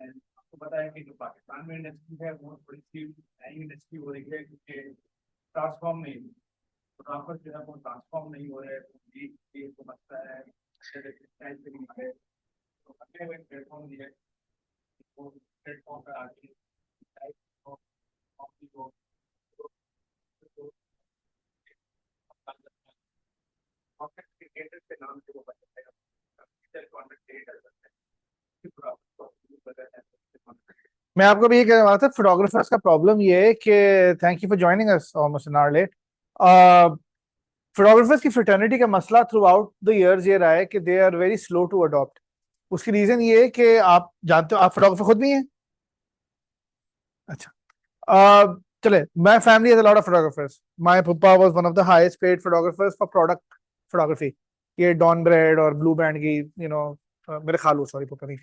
आपको पता है कि जो पाकिस्तान में इंडस्ट्री है वो थोड़ी सी नई इंडस्ट्री हो रही है, क्योंकि ट्रांसफॉर्म नहीं, ट्रांसफर जो है वो ट्रांसफॉर्म नहीं हो रहे हैं. ये समझता है तो अपने हुए प्लेटफॉर्म दिए, वो प्लेटफॉर्म पर आके के नाम से वो बताएगा मैं आपको भी ये कहने वाला था, फोटोग्राफर्स का प्रॉब्लम ये है कि thank you for joining us almost an hour late. Photographers की फ्रेटर्निटी का मसला थ्रू आउट द इयर्स ये रहा है कि they are very slow to adopt. उसकी रीजन ये है कि आप जानते हो, आप फोटोग्राफर खुद भी हैं. अच्छा, चले, my family has a lot of photographers. My papa was one of the highest paid photographers for product photography. ये डॉन ब्रेड और ब्लू बैंड की, यू नो, मेरे खालू, सॉरी पापा नहीं,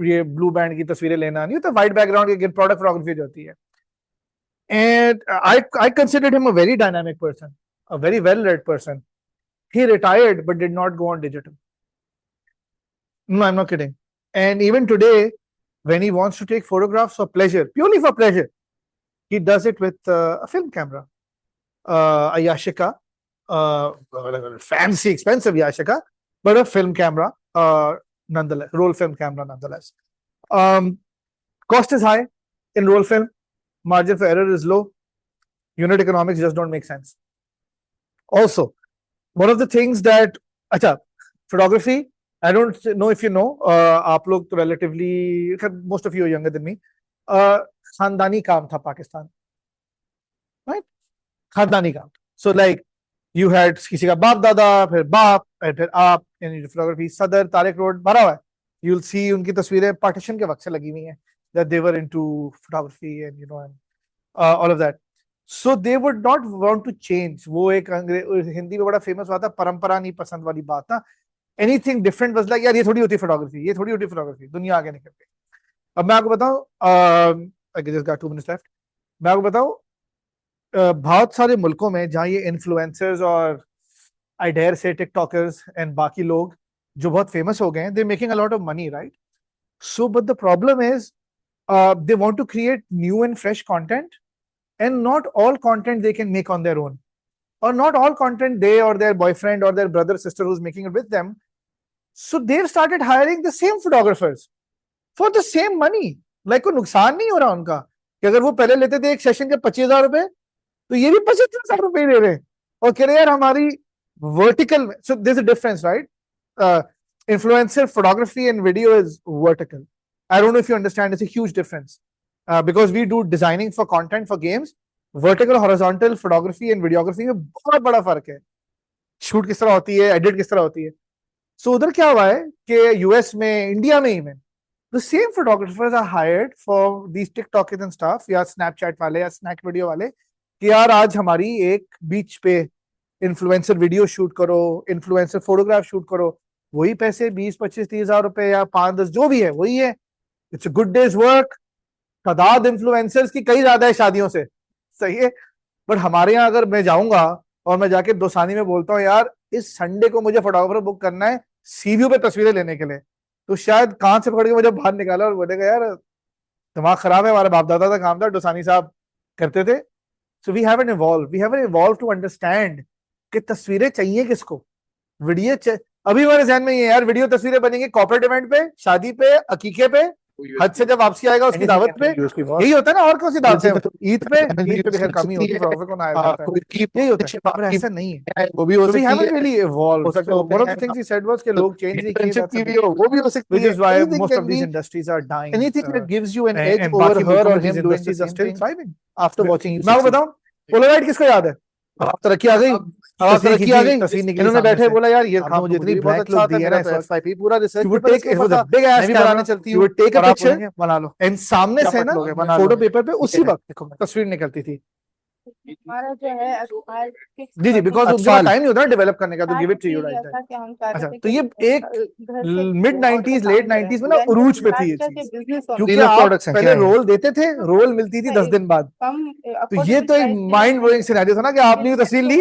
ये ब्लू बैंड की तस्वीरें लेना नहीं होता, वाइट बैकग्राउंड की प्रोडक्ट फोटोग्राफी जो होती है. And I considered him a very dynamic person, a very well-read person. He retired but did not go on digital. No, I'm not kidding. And even today, when he wants to take photographs for pleasure, purely for pleasure, he does it with a film camera, a Yashica, fancy, expensive Yashica, but a film camera, nonetheless, roll film camera nonetheless. Cost is high in roll film, margin for error is low, unit economics just don't make sense. Also, one of the things that, acha, photography, I don't know if you know, आप लोग तो relatively, most of you are younger than me, खानदानी काम था Pakistan, right? खानदानी काम. So like you had किसी का बाप दादा, फिर बाप, फिर आप, in photography, सदर तारिक रोड भरा हुआ है. You'll see उनकी तस्वीरें पार्टीशन के वक्त से लगी हुई हैं. that they were into photography and and all of that. So they would not want to change. वो एक हिंदी में बड़ा फेमस हुआ था, परंपरा नहीं पसंद वाली बात ना. Anything different was like, यार ये थोड़ी होती फोटोग्राफी, ये थोड़ी होती फोटोग्राफी, दुनिया आगे निकल गई. अब मैं आपको बताऊं, I just got 2 minutes left. मैं आपको बताऊं, बहुत सारे मुल्कों में जहाँ ये इन्फ्लुएंसर्स और I dare say TikTokers and बाकी लोग जो बहुत फेमस हो गए हैं, they making a lot of money, right? So but the problem is they want to create new and fresh content, and not all content they can make on their own, or not all content they or their boyfriend or their brother sister who's making it with them. So they've started hiring the same photographers for the same money. Like कोई नुकसान नहीं हो रहा उनका कि अगर वो पहले लेते थे एक सेशन के 25,000 रुपए, तो ये भी 25,000 रुपए ही ले रहे हैं और कह रहे यार हमारी vertical. So there's a difference, right? Influencer photography and video is vertical. I don't know if you understand. It's a huge difference because we do designing for content for games. Vertical horizontal photography and videography में बहुत बड़ा फर्क है. Shoot किस तरह होती है, edit किस तरह होती है. सो उधर क्या हुआ है कि यूएस में, इंडिया में even the same photographers are hired for these TikTokers and stuff, या स्नैपचैट वाले या स्नैक वीडियो वाले, कि यार आज हमारी एक बीच पे इन्फ्लुएंसर वीडियो शूट करो, इन्फ्लुएंसर फोटोग्राफ शूट करो. वही पैसे 20, 25, 30,000 रुपए या 5, 10 जो भी है वही है. It's a good days work. तादाद इन्फ्लुएंसर्स की कई ज्यादा है शादियों से, सही है. बट हमारे यहाँ अगर मैं जाऊंगा और मैं जाके दोसानी में बोलता हूँ यार इस संडे को मुझे फोटोग्राफर बुक करना है सीव्यू पे तस्वीरें लेने के लिए, तो शायद कान से पकड़ के मुझे बाहर निकाला और बोलेगा यार दिमाग खराब है, हमारे बाप दादा का काम था, दोसानी साहब करते थे. So we haven't evolve to understand कि तस्वीरें चाहिए किसको. वीडियो अभी हमारे ध्यान में ये यार वीडियो तस्वीरें बनेंगी कॉर्पोरेट इवेंट पे, शादी पे, अकीके पे, हज से जब वापसी आएगा उसकी दावत पे. यही होता है ना, और कौन सी दावत है? ईद पे, ईद पे खैर कमी होती है, फोटोग्राफर को ना आया जाता है. यही होता है, पर ऐसा नहीं है. वो भी हो सकती है. We haven't really evolved. So one of the things he said was कि लोग चेंज नहीं किए जा सकते. वो भी हो सकती है. Which is why most of these industries are dying. Anything that gives you an edge over her or him doing the same thing. Thriving after watching you. मैं आपको बताऊं, पोलराइड किसको याद है? अब तरक्की आ गई, तरक्की आ गई. इन्होंने बैठे बोला यार ये काम मुझे इतनी ब्लैक लुक दी है ना, एसएफआईपी पूरा रिसर्च पेपर इसको था, बिग एस बनाने चलती हूं, टेक अ पिक्चर बना लो, एंड सामने से ना फोटो पेपर पे उसी वक्त तस्वीर निकलती थी. हमारा जो है जी जी, बिकॉज उसका टाइम नहीं होता डेवलप करने का, तो give it to you right. अच्छा, तो ये एक मिड 90s लेट 90s में ना उरूज पे थी ये चीज, क्योंकि आप पहले रोल देते थे, रोल मिलती थी 10 दिन बाद. तो ये तो एक माइंड ब्लोइंग सिनेरियो था ना कि आपने ये तस्वीर ली,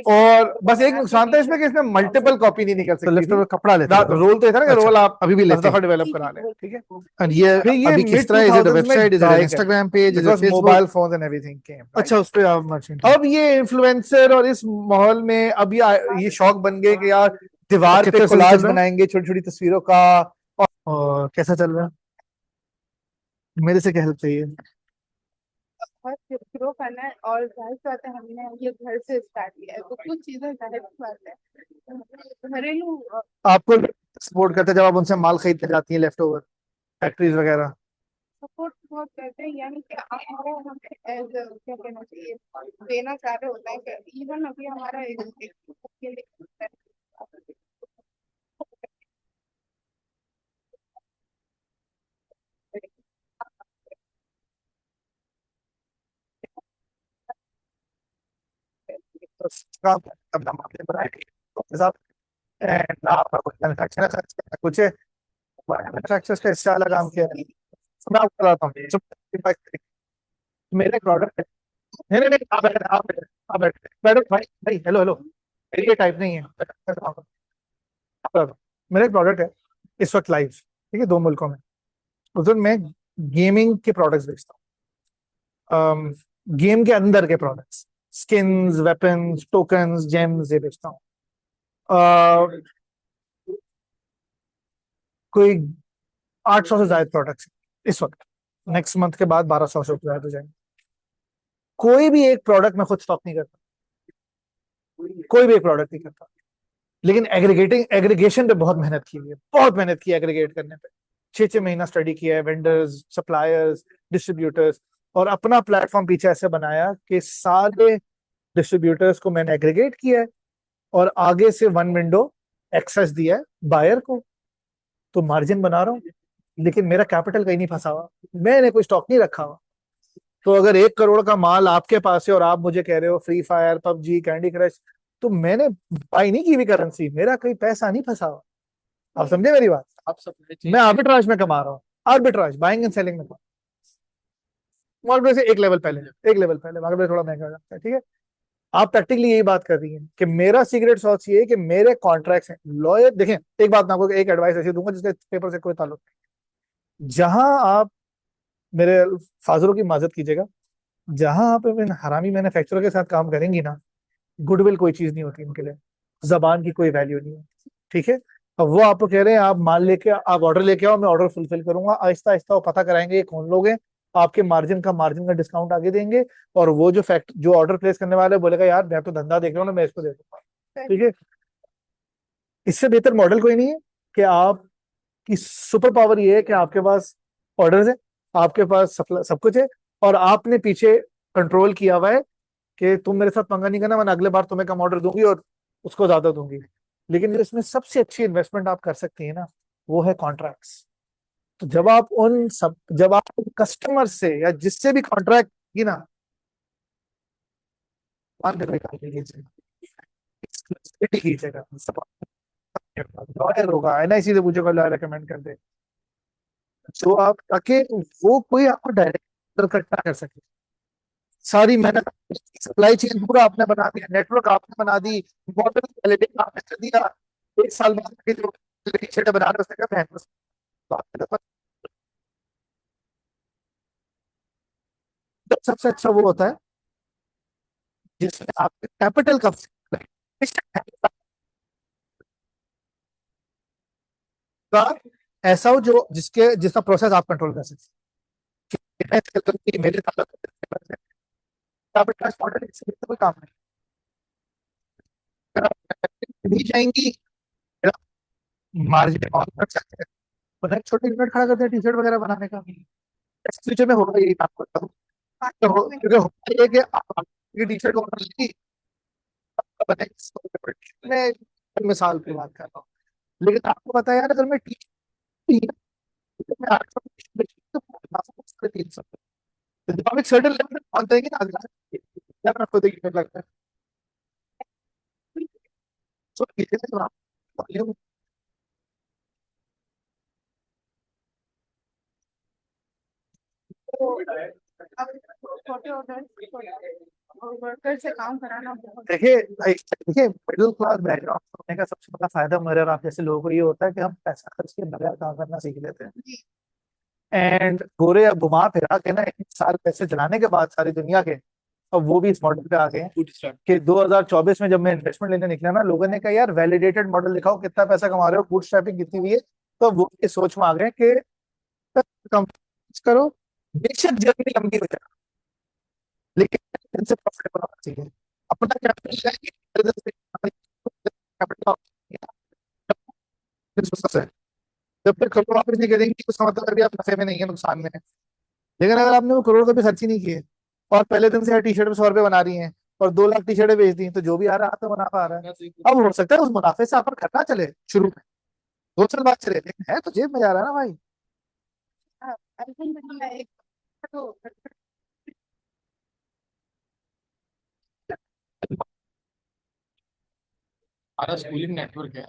और बस एक नुकसान था इसमें कि इसमें मल्टीपल कॉपी नहीं निकल सकती थी. कपड़ा लेते रोल तो था ना कि रोल आप अभी भी लेते दफा डेवलप करा लें, ठीक है. And ये अभी किस तरह, is it a website, is it an Instagram page, is it Facebook? Mobile phone and everything केम. अच्छा, उस पे आप मर्चेंट. अब ये इन्फ्लुएंसर और इस माहौल में अब ये शौक बन गए कि यार दीवार पे कोलाज बनाएंगे छोटी छोटी तस्वीरों का. और कैसा चल रहा है? मेरे से क्या हेल्प चाहिए? ग्रो करना है, और जाहिर सी बात है हमने ये घर से स्टार्ट किया है, तो कुछ चीजें जाहिर सी बात है घरेलू आपको सपोर्ट करते हैं जब आप उनसे माल खरीदते जाती हैं, लेफ्ट ओवर फैक्ट्रीज वगैरह? सपोर्ट बहुत करते हैं, यानी कि हमारा हमें एज क्या कहना चाहिए, देना चाह रहे होता है कि इवन अभी हमारा कुछ मैन्युफैक्चरर्स का हिस्सा वाला काम किया है. मैं आपको बताता हूँ, मेरे प्रोडक्ट है. नहीं नहीं नहीं, आप बैठो भाई भाई, हेलो हेलो, ये टाइप नहीं है. मेरा एक प्रोडक्ट है इस वक्त लाइव, ठीक है, 2 मुल्कों में. उधर मैं गेमिंग के प्रोडक्ट्स बेचता हूँ, गेम के अंदर के products, skins, weapons, tokens, James, ये बेचता हूँ. कोई 800 से ज्यादा प्रोडक्ट्स इस वक्त. नेक्स्ट मंथ के बाद 1200 से ज्यादा हो जाएंगे. कोई भी एक प्रोडक्ट मैं खुद स्टॉक नहीं करता, कोई भी एक प्रोडक्ट नहीं करता. लेकिन एग्रीगेशन पे बहुत मेहनत की है, बहुत मेहनत की है एग्रीगेट करने पे. 6-6 महीना स्टडी किया है, वेंडर्स, सप्लायर्स, डिस्ट्रीब्यूटर्स, और अपना प्लेटफॉर्म पीछे ऐसे बनाया कि सारे डिस्ट्रीब्यूटर्स को मैंने एग्रीगेट किया है और आगे से 1 विंडो एक्सेस दिया है बायर को. तो मार्जिन बना रहा हूँ, लेकिन मेरा कैपिटल कहीं नहीं फंसा हुआ, मैंने कोई स्टॉक नहीं रखा हुआ। तो अगर 1 करोड़ का माल आपके पास है और आप मुझे कह रहे हो free fire, PUBG, candy crush, तो मैंने बाई नहीं की हुई करेंसी, मेरा कोई पैसा नहीं फंसा हुआ। आप समझे मेरी बात? आप सब मैं आर्बिट्राज में कमा रहा हूँ, आर्बिट्राज बाइंग एंड सेलिंग में। मार्केट से एक लेवल पहले मार्केट थोड़ा महंगा हो जाता है, ठीक है। आप प्रैक्टिकली यही बात कर रही हैं कि मेरा सीक्रेट सॉस ये है कि मेरे कॉन्ट्रैक्ट्स हैं लॉयर। देखें, एक बात मैं आपको एक एडवाइस ऐसी दूंगा जिसके पेपर से कोई ताल्लुक नहीं। जहां आप, मेरे फाजलों की माजत कीजिएगा, जहां आप इन हरामी मैन्युफैक्चरर के साथ काम करेंगी ना, गुडविल कोई चीज नहीं होती इनके लिए, जबान की कोई वैल्यू नहीं है, ठीक है। अब वो आपको कह रहे हैं आप माल लेके, आप ऑर्डर लेके आओ, मैं ऑर्डर फुलफिल करूंगा, आहिस्ता आहिस्ता वो पता कराएंगे ये कौन लोग हैं, आपके मार्जिन का डिस्काउंट आगे देंगे, और वो जो ऑर्डर प्लेस करने वाला है बोलेगा यार मैं तो धंधा देख रहा हूँ ना, मैं इसको दे दूंगा, ठीक है। इससे बेहतर मॉडल कोई नहीं है कि आपकी सुपर पावर ये है कि आपके पास ऑर्डर्स है, आपके पास सब कुछ है, और आपने पीछे कंट्रोल किया हुआ है कि तुम मेरे साथ पंगा नहीं करना, मैं अगले बार तुम्हें कम ऑर्डर दूंगी और उसको ज्यादा दूंगी। लेकिन जो इसमें सबसे अच्छी इन्वेस्टमेंट आप कर सकती है ना, वो है कॉन्ट्रैक्ट्स। तो जब आप कस्टमर से या जिससे भी कॉन्ट्रैक्ट की ना, exclusivity कीजिएगा, लॉयर होगा, एनआईसी से पूछेगा, लॉयर रेकमेंड कर दे, तो आप ताकि वो कोई आपको डायरेक्ट कट ना कर सके। सारी मेहनत, सप्लाई चेन पूरा आपने बना दिया, नेटवर्क आपने बना दी, मॉडल वैलिडेट आपने कर दिया, 1 साल बाद के जो टी-शर्ट बना रहे उसने कहा पहन लो। तो आपके पास सबसे अच्छा वो होता है जिसमें आपके कैपिटल का ऐसा हो जो जिसका प्रोसेस आप कंट्रोल कर सकते। मेरे कैपिटल मॉडल इससे कोई काम नहीं, भी जाएंगी मार्जिन ऑन कर सकते हैं, मतलब छोटे यूनिट खड़ा करते हैं टी शर्ट वगैरह बनाने का। फ्यूचर में होगा यही, आपको बताऊं। क्योंकि होता ये है कि आपकी टी शर्ट मैं मिसाल की बात कर रहा हूँ, लेकिन आपको पता है यार, अगर मैं टी शर्ट में 800 तो 350, तो जब आप एक सर्टन लेवल तक पहुंच जाएंगे ना, अगला आपको देखने लगता है। So, ये जो आप volume तो अब छोटे ऑर्डर वर्कर से काम कराना बहुत देखिए मिडिल क्लास बैकग्राउंड होने का सबसे बड़ा फायदा मेरे और आप जैसे लोगों को ये होता है कि हम पैसा खर्च के बगैर काम करना सीख लेते हैं। एंड गोरे अब घुमा फिरा के ना 1 साल पैसे चलाने के बाद सारी दुनिया के, अब वो भी इस मॉडल पे आ गए हैं कि 2024 में जब मैं इन्वेस्टमेंट लेने निकला ना, लोगों ने कहा यार वैलिडेटेड मॉडल दिखाओ, कितना पैसा कमा रहे हो, बूट स्ट्रैपिंग कितनी हुई है। तो वो इस सोच में आ गए कि कम करो, बेशक जर्नी लंबी हो जाए, लेकिन इनसे प्रॉफिटेबल होना चाहिए। अपना कैपिटल है, जब तक करोड़ वापस नहीं करेंगे उसका मतलब अभी आप नफे में नहीं है, नुकसान में है। लेकिन अगर आपने वो करोड़ रुपए खर्च ही नहीं किए और पहले दिन से हर टी शर्ट में 100 रुपए बना रही हैं और 2 लाख टी शर्टें बेच दी, तो जो भी आ रहा है, आपका मुनाफा आ रहा है। अब हो सकता है उस मुनाफे से आपका खर्चा चले शुरू में, 2 साल बाद चले, लेकिन है तो जेब में जा रहा है ना भाई। अल्हम्दुलिल्लाह। एक तो हमारा स्कूलिंग नेटवर्क है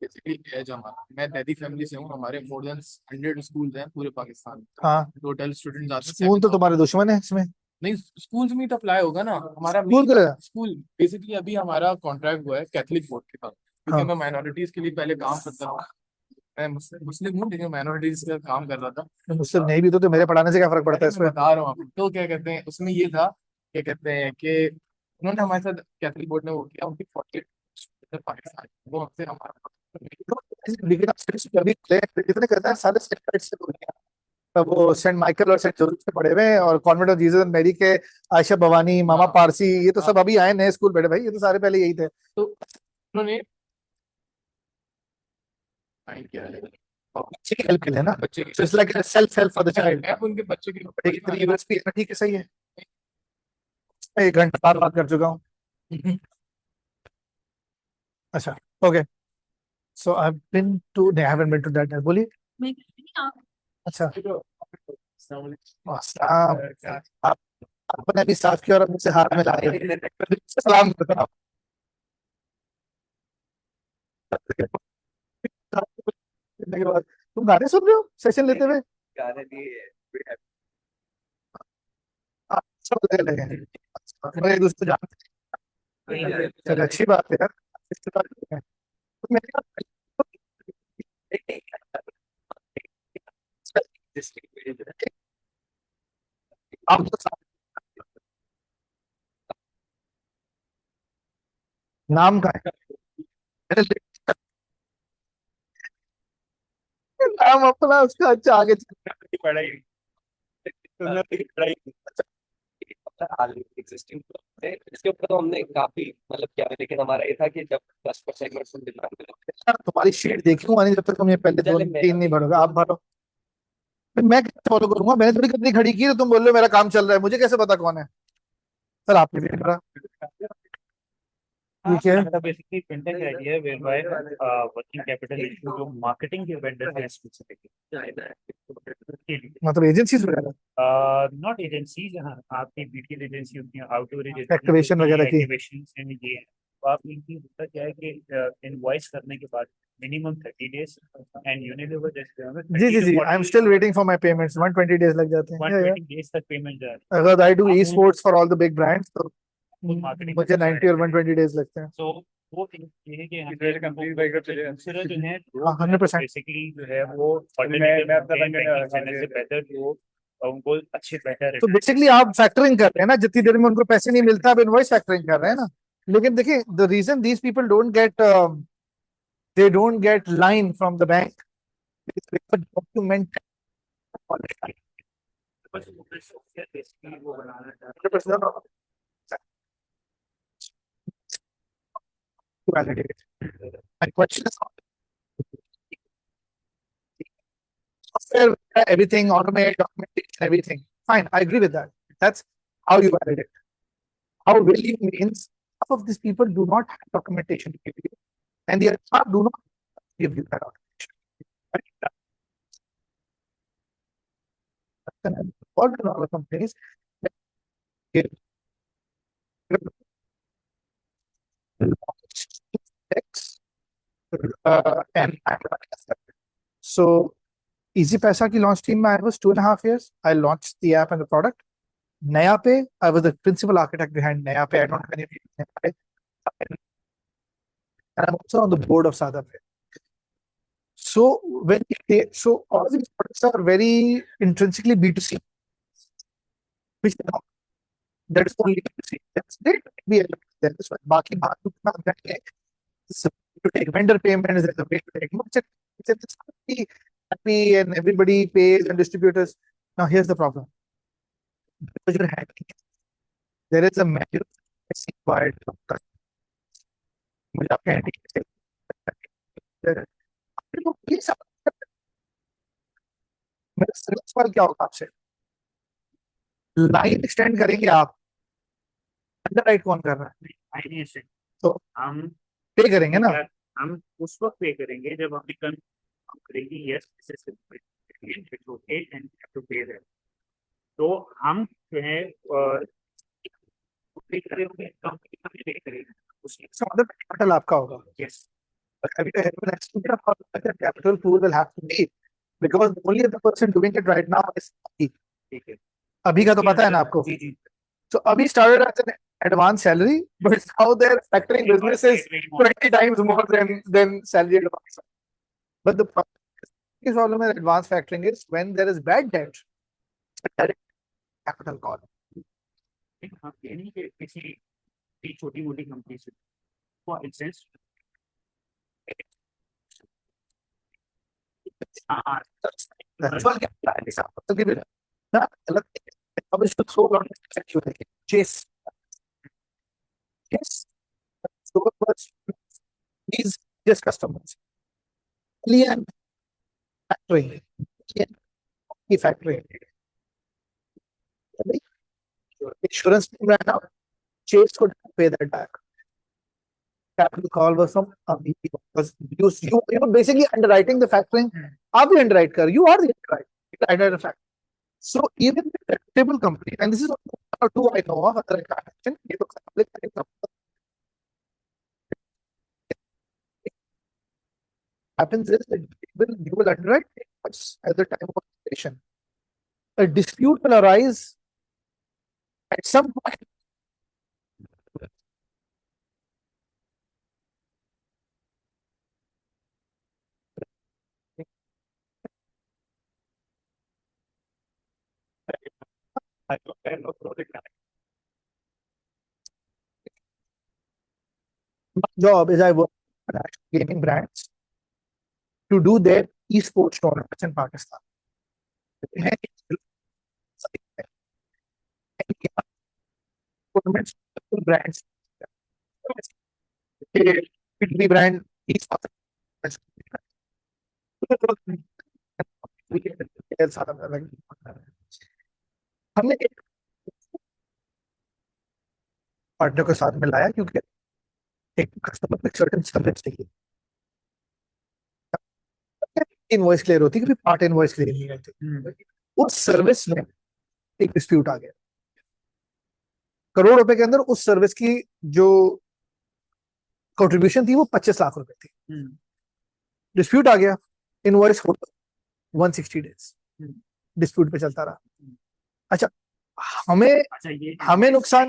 बेसिकली एज हमारा। मैं दैदी फैमिली से हूँ, हमारे मोर देन 100 स्कूल हैं पूरे पाकिस्तान में। हाँ, टोटल स्टूडेंट्स आते हैं स्कूल तो 7,000। तुम्हारे दुश्मन है इसमें। नहीं, स्कूल्स में तो अप्लाई होगा ना हमारा स्कूल करेगा। स्कूल बेसिकली अभी हमारा कॉन्ट्रैक्ट हुआ है कैथलिक बोर्ड के साथ, क्योंकि हाँ, मैं माइनॉरिटीज के लिए पहले काम करता था। मैं मुस्लिम हूँ लेकिन माइनॉरिटीज का काम कर रहा था। मुझसे नहीं भी तो मेरे पढ़ाने से क्या फर्क पड़ता है मैं इसमें? बता रहा हूँ आपको, तो क्या कहते हैं उसमें ये था, क्या कहते हैं कि उन्होंने हमारे साथ कैथलिक बोर्ड ने वो किया, उनकी 48 पाकिस्तान वो हमसे हमारा लेकिन आप स्टडीज अभी इतने करते हैं सारे सेक्टर्स से दूर हैं। अब वो सेंट माइकल और सेंट जोसेफ से पढ़े हुए हैं, और Convent of Jesus and Mary के आयशा भवानी, मामा हाँ पारसी, ये तो हाँ। सब अभी आए नए स्कूल बैठे भाई, ये तो सारे पहले यही थे। तो उन्होंने फाइंड किया है और बच्चे की हेल्प के लिए ना, बच्चे it's like self help for the child. App उनके बच्चे के इतनी यूएसपी है ना, ठीक है, सही है। मैं 1 घंटा बाद बात कर चुका हूँ। अच्छा, okay. So I have been to, नहीं, I haven't been to that, बोलिए। मैं कह रही हूँ, आप अच्छा आप आपने अभी साफ किया और मुझसे हाथ में ला रहे हैं। सलाम करता हूँ। करने के बाद तुम गाने सुन रहे हो सेशन लेते हुए? गाने दिए आप सब लगे लगे हैं। मैं एक दूसरे को जानते हैं। चलो अच्छी बात है यार। इसके बाद तो मेरे आप तो नाम का है। मैंने नाम अपना उसका अच्छा आगे पढ़ाई पढ़ाई एग्जिस्टिंग इसके ऊपर तो हमने काफी मतलब क्या है, लेकिन हमारा ये था कि जब 10% तुम्हारी शीट देखी हूँ जब तक तुम ये पहले दो तीन नहीं भरोगे आप भरो। फिर मैं कैसे फॉलो करूंगा? मैंने थोड़ी कंपनी खड़ी की तो तुम बोल रहे हो मेरा काम चल रहा है, मुझे कैसे पता कौन है? सर आपने भी नहीं भरा। ठीक है मतलब basically fintech idea whereby working capital issue जो marketing के vendor है specifically मतलब एजेंसीज वगैरह not agencies हाँ आपकी BTL एजेंसी होती है आउटडोर एक्टिवेशन वगैरह की। एक्टिवेशन ये है तो आप इनकी होता क्या है कि इनवॉइस करने के बाद मिनिमम 30 days एंड यूनिलीवर जैसे जी जी जी I am still waiting for my payments 120 days लग जाते हैं। 120 days तक पेमेंट जा रही अगर I do e sports for all the big brands तो है मार्केटिंग मुझे 90 और 120 डेज लगते हैं। तो वो थिंग ये है कि हमें कंप्लीट दूसरा जो है हाँ 100%। बेसिकली जो है वो ऑल्टरनेटिव से बेहतर जो उनको अच्छे बेहतर तो बेसिकली आप फैक्टरिंग कर रहे हैं ना, जितनी देर में उनको पैसे नहीं मिलता आप इनवॉइस फैक्टरिंग कर रहे हैं ना। लेकिन देखिए the reason these people don't get they don't get line from the bank is because document validate. My question is software, everything, automate, documentation, everything. Fine, I agree with that. That's how you validate. How will you means half of these people do not have documentation to give you, and the other half do not give you that documentation. And all the other companies that give text, and so Easy Paisa की launch team में I was 2.5 years. I launched the app and the product. Naya Pay, I was the principal architect behind Naya Pay. I don't have any Naya Pay. And I'm also on the board of Sada Pay. So so all these products are very intrinsically B2C, which that is only B2C. That's great. That's why बाकी बात to take vendor payments, there's a way to take merchant. It's happy and everybody pays and distributors. Now here's the problem. Because you're handling it, there is a manual that's required to मुझे आपके handling ये सब मेरा सिर्फ सवाल क्या होगा आपसे? लाइन एक्सटेंड करेंगे आप, अंडरराइट कौन कर रहा है? आईडी से तो हम पे करेंगे ना। हम उस वक्त पे करेंगे जब हम कंफर्म करेंगे yes this is okay and to pay that तो हम जो है पे करेंगे कंपनी का पे करेंगे उसके मतलब कैपिटल आपका होगा। Yes capital pool will have to be because only the person doing it right now is Abhi. ठीक है अभी का तो पता है ना आपको। जी जी So Abhi started as an advance salary, but now their factoring business is 20 times more than salary advance. But the problem with advance factoring is when there is bad debt, direct capital call. हम यानी कि किसी छोटी मोटी company से for instance That's all example. So give it अब इसको throw out chase. Yes. So what's these just customers? Alien factoring. Key factoring. Insurance ran out. Chase could pay that back. Capital call was from because you were basically underwriting the factoring. आप भी underwrite कर, you are the underwriter. fact. So even the reputable company, and this is one or two I know of, other transaction, happens is that you will underwrite at the time of creation. A dispute will arise at some point. My job is I work for gaming brands to do their esports tournaments in Pakistan. Tournaments brands, B2B brand esports. हमने एक partner को साथ में लाया क्योंकि एक customer को certain service चाहिए, इनवॉइस क्लियर होती है, पार्ट इनवॉइस क्लियर नहीं होती, उस सर्विस में एक डिस्प्यूट आ गया, करोड़ रुपए के अंदर उस सर्विस की जो कंट्रीब्यूशन थी वो 25 लाख रुपए थी, डिस्प्यूट आ गया, इनवॉइस 160 डेज डिस्प्यूट पे चलता रहा। अच्छा, हमें नुकसान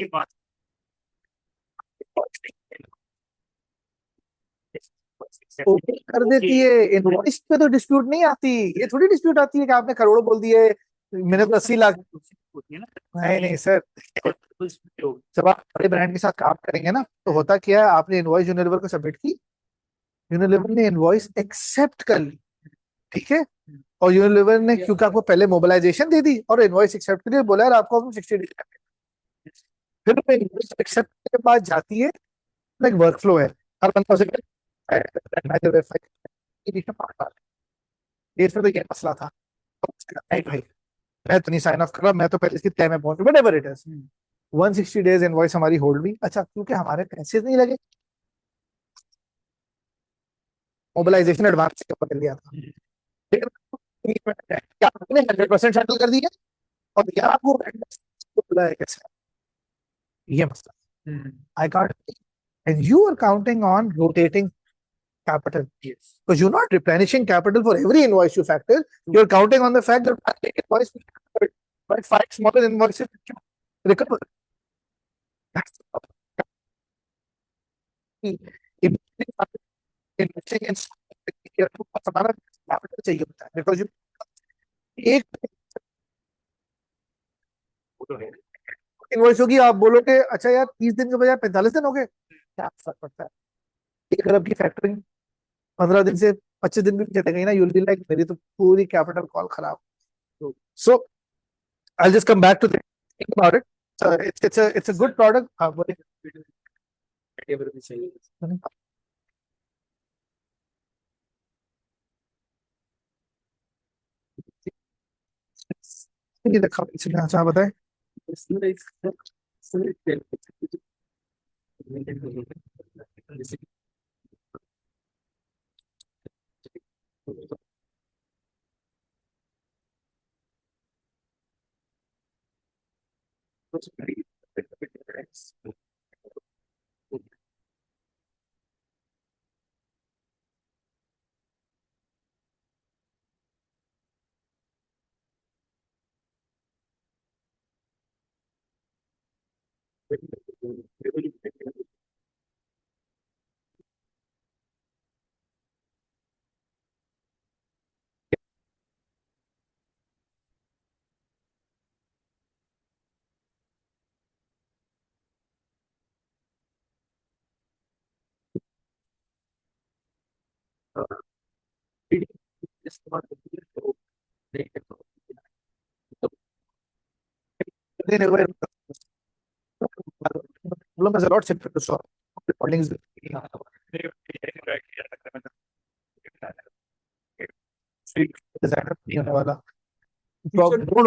ओके कर देती है, इनवॉइस पे तो डिस्प्यूट नहीं आती, ये थोड़ी डिस्प्यूट आती है कि आपने करोड़ बोल दिए, मैंने तो 80 लाख होती है ना। नहीं सर, जब आप बड़े ब्रांड के साथ काम करेंगे ना तो होता क्या है, आपने इनवॉइस यूनिलीवर को सबमिट की, यूनिलीवर ने इनवॉइस एक्सेप्ट कर ली, ठीक है, और यूनिलीवर ने क्योंकि आपको पहले मोबिलाइजेशन दे दी और इनवॉइस एक्सेप्ट के लिए बोला यार आपको हम 60 डेज, फिर इनवॉइस एक्सेप्ट के बाद जाती है, लाइक वर्क फ्लो है, हर बंदा उसे इसमें तो ये मसला था, नहीं भाई मैं तो नहीं साइन ऑफ कर रहा, मैं तो पहले इसकी तय में पहुंच, whatever it is, 160 days invoice हमारी होल्ड हुई। अच्छा, क्योंकि हमारे पैसे नहीं लगे, मोबिलाइजेशन एडवांस कर लिया था, क्या आपने 100% सेटल कर दिया और या आपको बुलाया कैसे, ये मसला, I can't, and you are counting on rotating capital. Yes. Because you're not replenishing capital for every invoice you factor. You're counting on the fact that one invoice by 5 smaller invoices recover. That's the problem. Investing in capital चाहिए होता है, because you एक invoice होगी, आप बोलोगे अच्छा यार 30 दिन के बजाय 45 दिन हो गए, क्या फर्क पड़ता है, 1 अरब की फैक्टरिंग 15 दिन से 25 दिन भी चलेगी ना, यूल बी लाइक मेरी तो पूरी कैपिटल कॉल खराब। सो I'll just come back to think about it. It's a good product. अच्छा बताए, problem is a lot simpler to solve. Recording is don't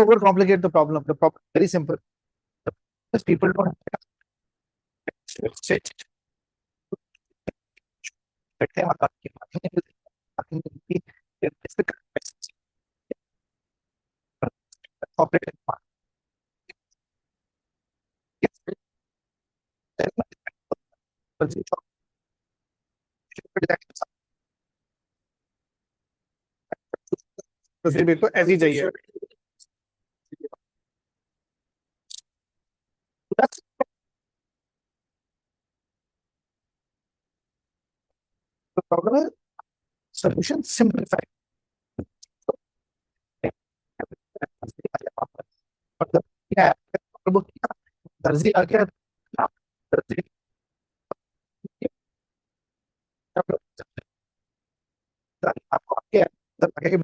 overcomplicate the problem. The problem is very simple. Because people don't operating तो फिर मेरे को ऐसी चाहिए. The problem is solution simplified. मतलब क्या है? वो क्या? दर्जी आ गया. दर्जी आपको आगे आगे के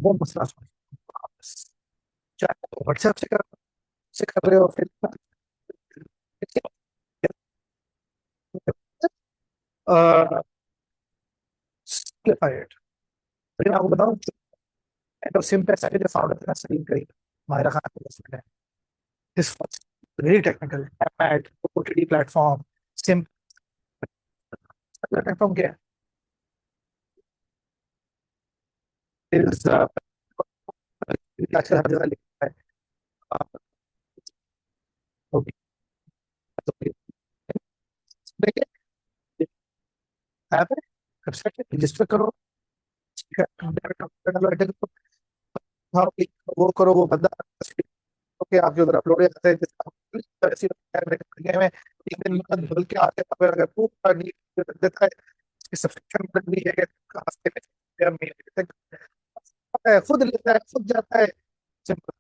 वो मसला चाहे व्हाट्सएप से कर रहे हो फिर simplified. फिर मैं आपको बताऊं तो सिम पैसा के जो फाउंडर था सलीम करीम मायरा खान का husband है. His first very technical iPad OTT platform SIM platform क्या है? Is, अच्छा हर जगह लिखा है. Okay. देखिए ऐप है वेबसाइट पे रजिस्टर करो. हाँ, वो करो वो बंदा ओके आपके उधर अपलोड हो जाता है. ऐसी में एक दिन बाद बदल के आते हैं अगर पूरा नीट कर देता है. सब्सक्रिप्शन बटन भी है हफ्ते में या महीने तक खुद लेता है खुद जाता है. सिंपल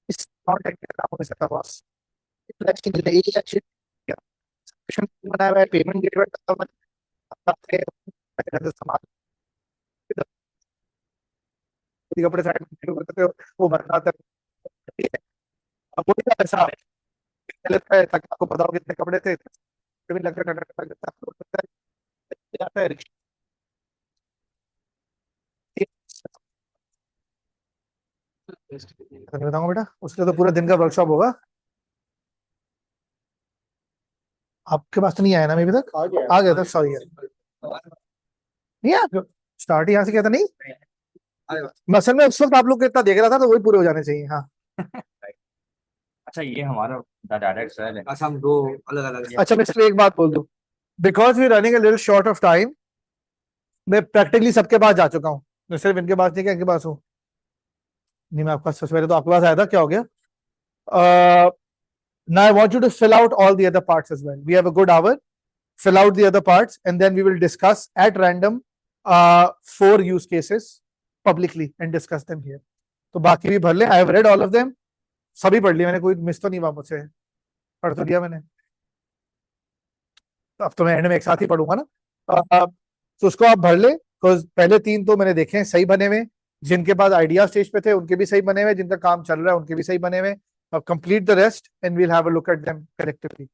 इस कॉन्टेक्ट में हो सकता है बॉस. सब्सक्रिप्शन बनाया हुआ है पेमेंट गेटवे सामान कपड़े साइड में करते हो वो बनाता है. अब वो क्या पैसा लेता है ताकि आपको पता हो कितने कपड़े थे फिर भी लगता जाता है बताऊंगा बेटा उसके तो पूरा दिन का वर्कशॉप होगा. आपके पास तो नहीं आया ना अभी तक. आ गया था सॉरी नहीं आया. स्टार्ट यहाँ से किया था नहीं. मैं असल में उस वक्त आप लोग को इतना देख रहा था तो वही पूरे हो जाने चाहिए. हाँ अच्छा ये हमारा डायरेक्ट सर है. अच्छा हम दो अलग अलग. अच्छा मैं इसलिए एक बात बोल दूं because we running little short of time. मैं प्रैक्टिकली सबके पास जा चुका हूँ. मैं सिर्फ इनके पास नहीं क्या इनके पास हूँ. नहीं मैं आपके पास सबसे पहले तो आपके पास आया था क्या हो गया. Now I want you to fill out all the other parts as well. We have a good hour. Fill out the other parts and then we will discuss at random 4 use cases publicly and discuss them here. तो बाकी भी भर ले. I have read all of them. सभी पढ़ लिए मैंने कोई मिस तो नहीं हुआ मुझसे. पढ़ तो लिया मैंने. तो अब तो मैं एंड में एक साथ ही पढ़ूंगा ना. तो उसको आप भर ले बिकॉज पहले 3 तो मैंने देखे हैं सही बने हुए. जिनके पास आइडिया स्टेज पे थे उनके भी सही बने हुए. जिनका काम चल रहा है उनके भी सही बने हुए. Complete the rest and we'll have a look at them collectively.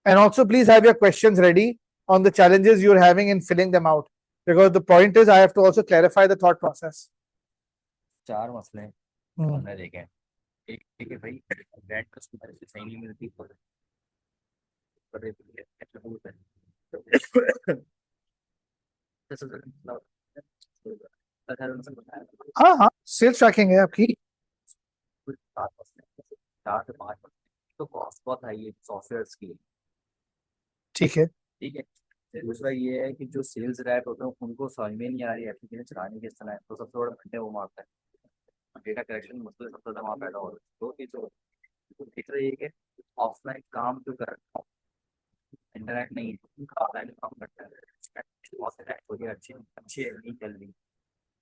And also please have your questions ready on the challenges you're having in filling them out because the point is I have to also clarify the thought process. 4 मसले हमने देखे हैं. एक है भाई brand customer से सही नहीं मिलती हाँ हाँ सेल्स ट्रैकिंग है आपकी. 4 से 5 तो कॉस्ट बहुत हाई है सॉफ्टवेयर की. ठीक है. ठीक है. दूसरा ये है कि जो सेल्स रैप होते हैं उनको समझ में नहीं आ रही एप्लीकेशन चलाने किस तरह है तो सबसे बड़ा घंटे वो मारता है. डेटा करेक्शन मुश्किल सबसे ज्यादा वहाँ पैदा हो रहा है. 2 चीज़. तीसरा ये है कि ऑफलाइन काम जो कर रहा हूँ इंटरनेट नहीं है ऑफलाइन काम करता है अच्छी अच्छी नहीं चल रही.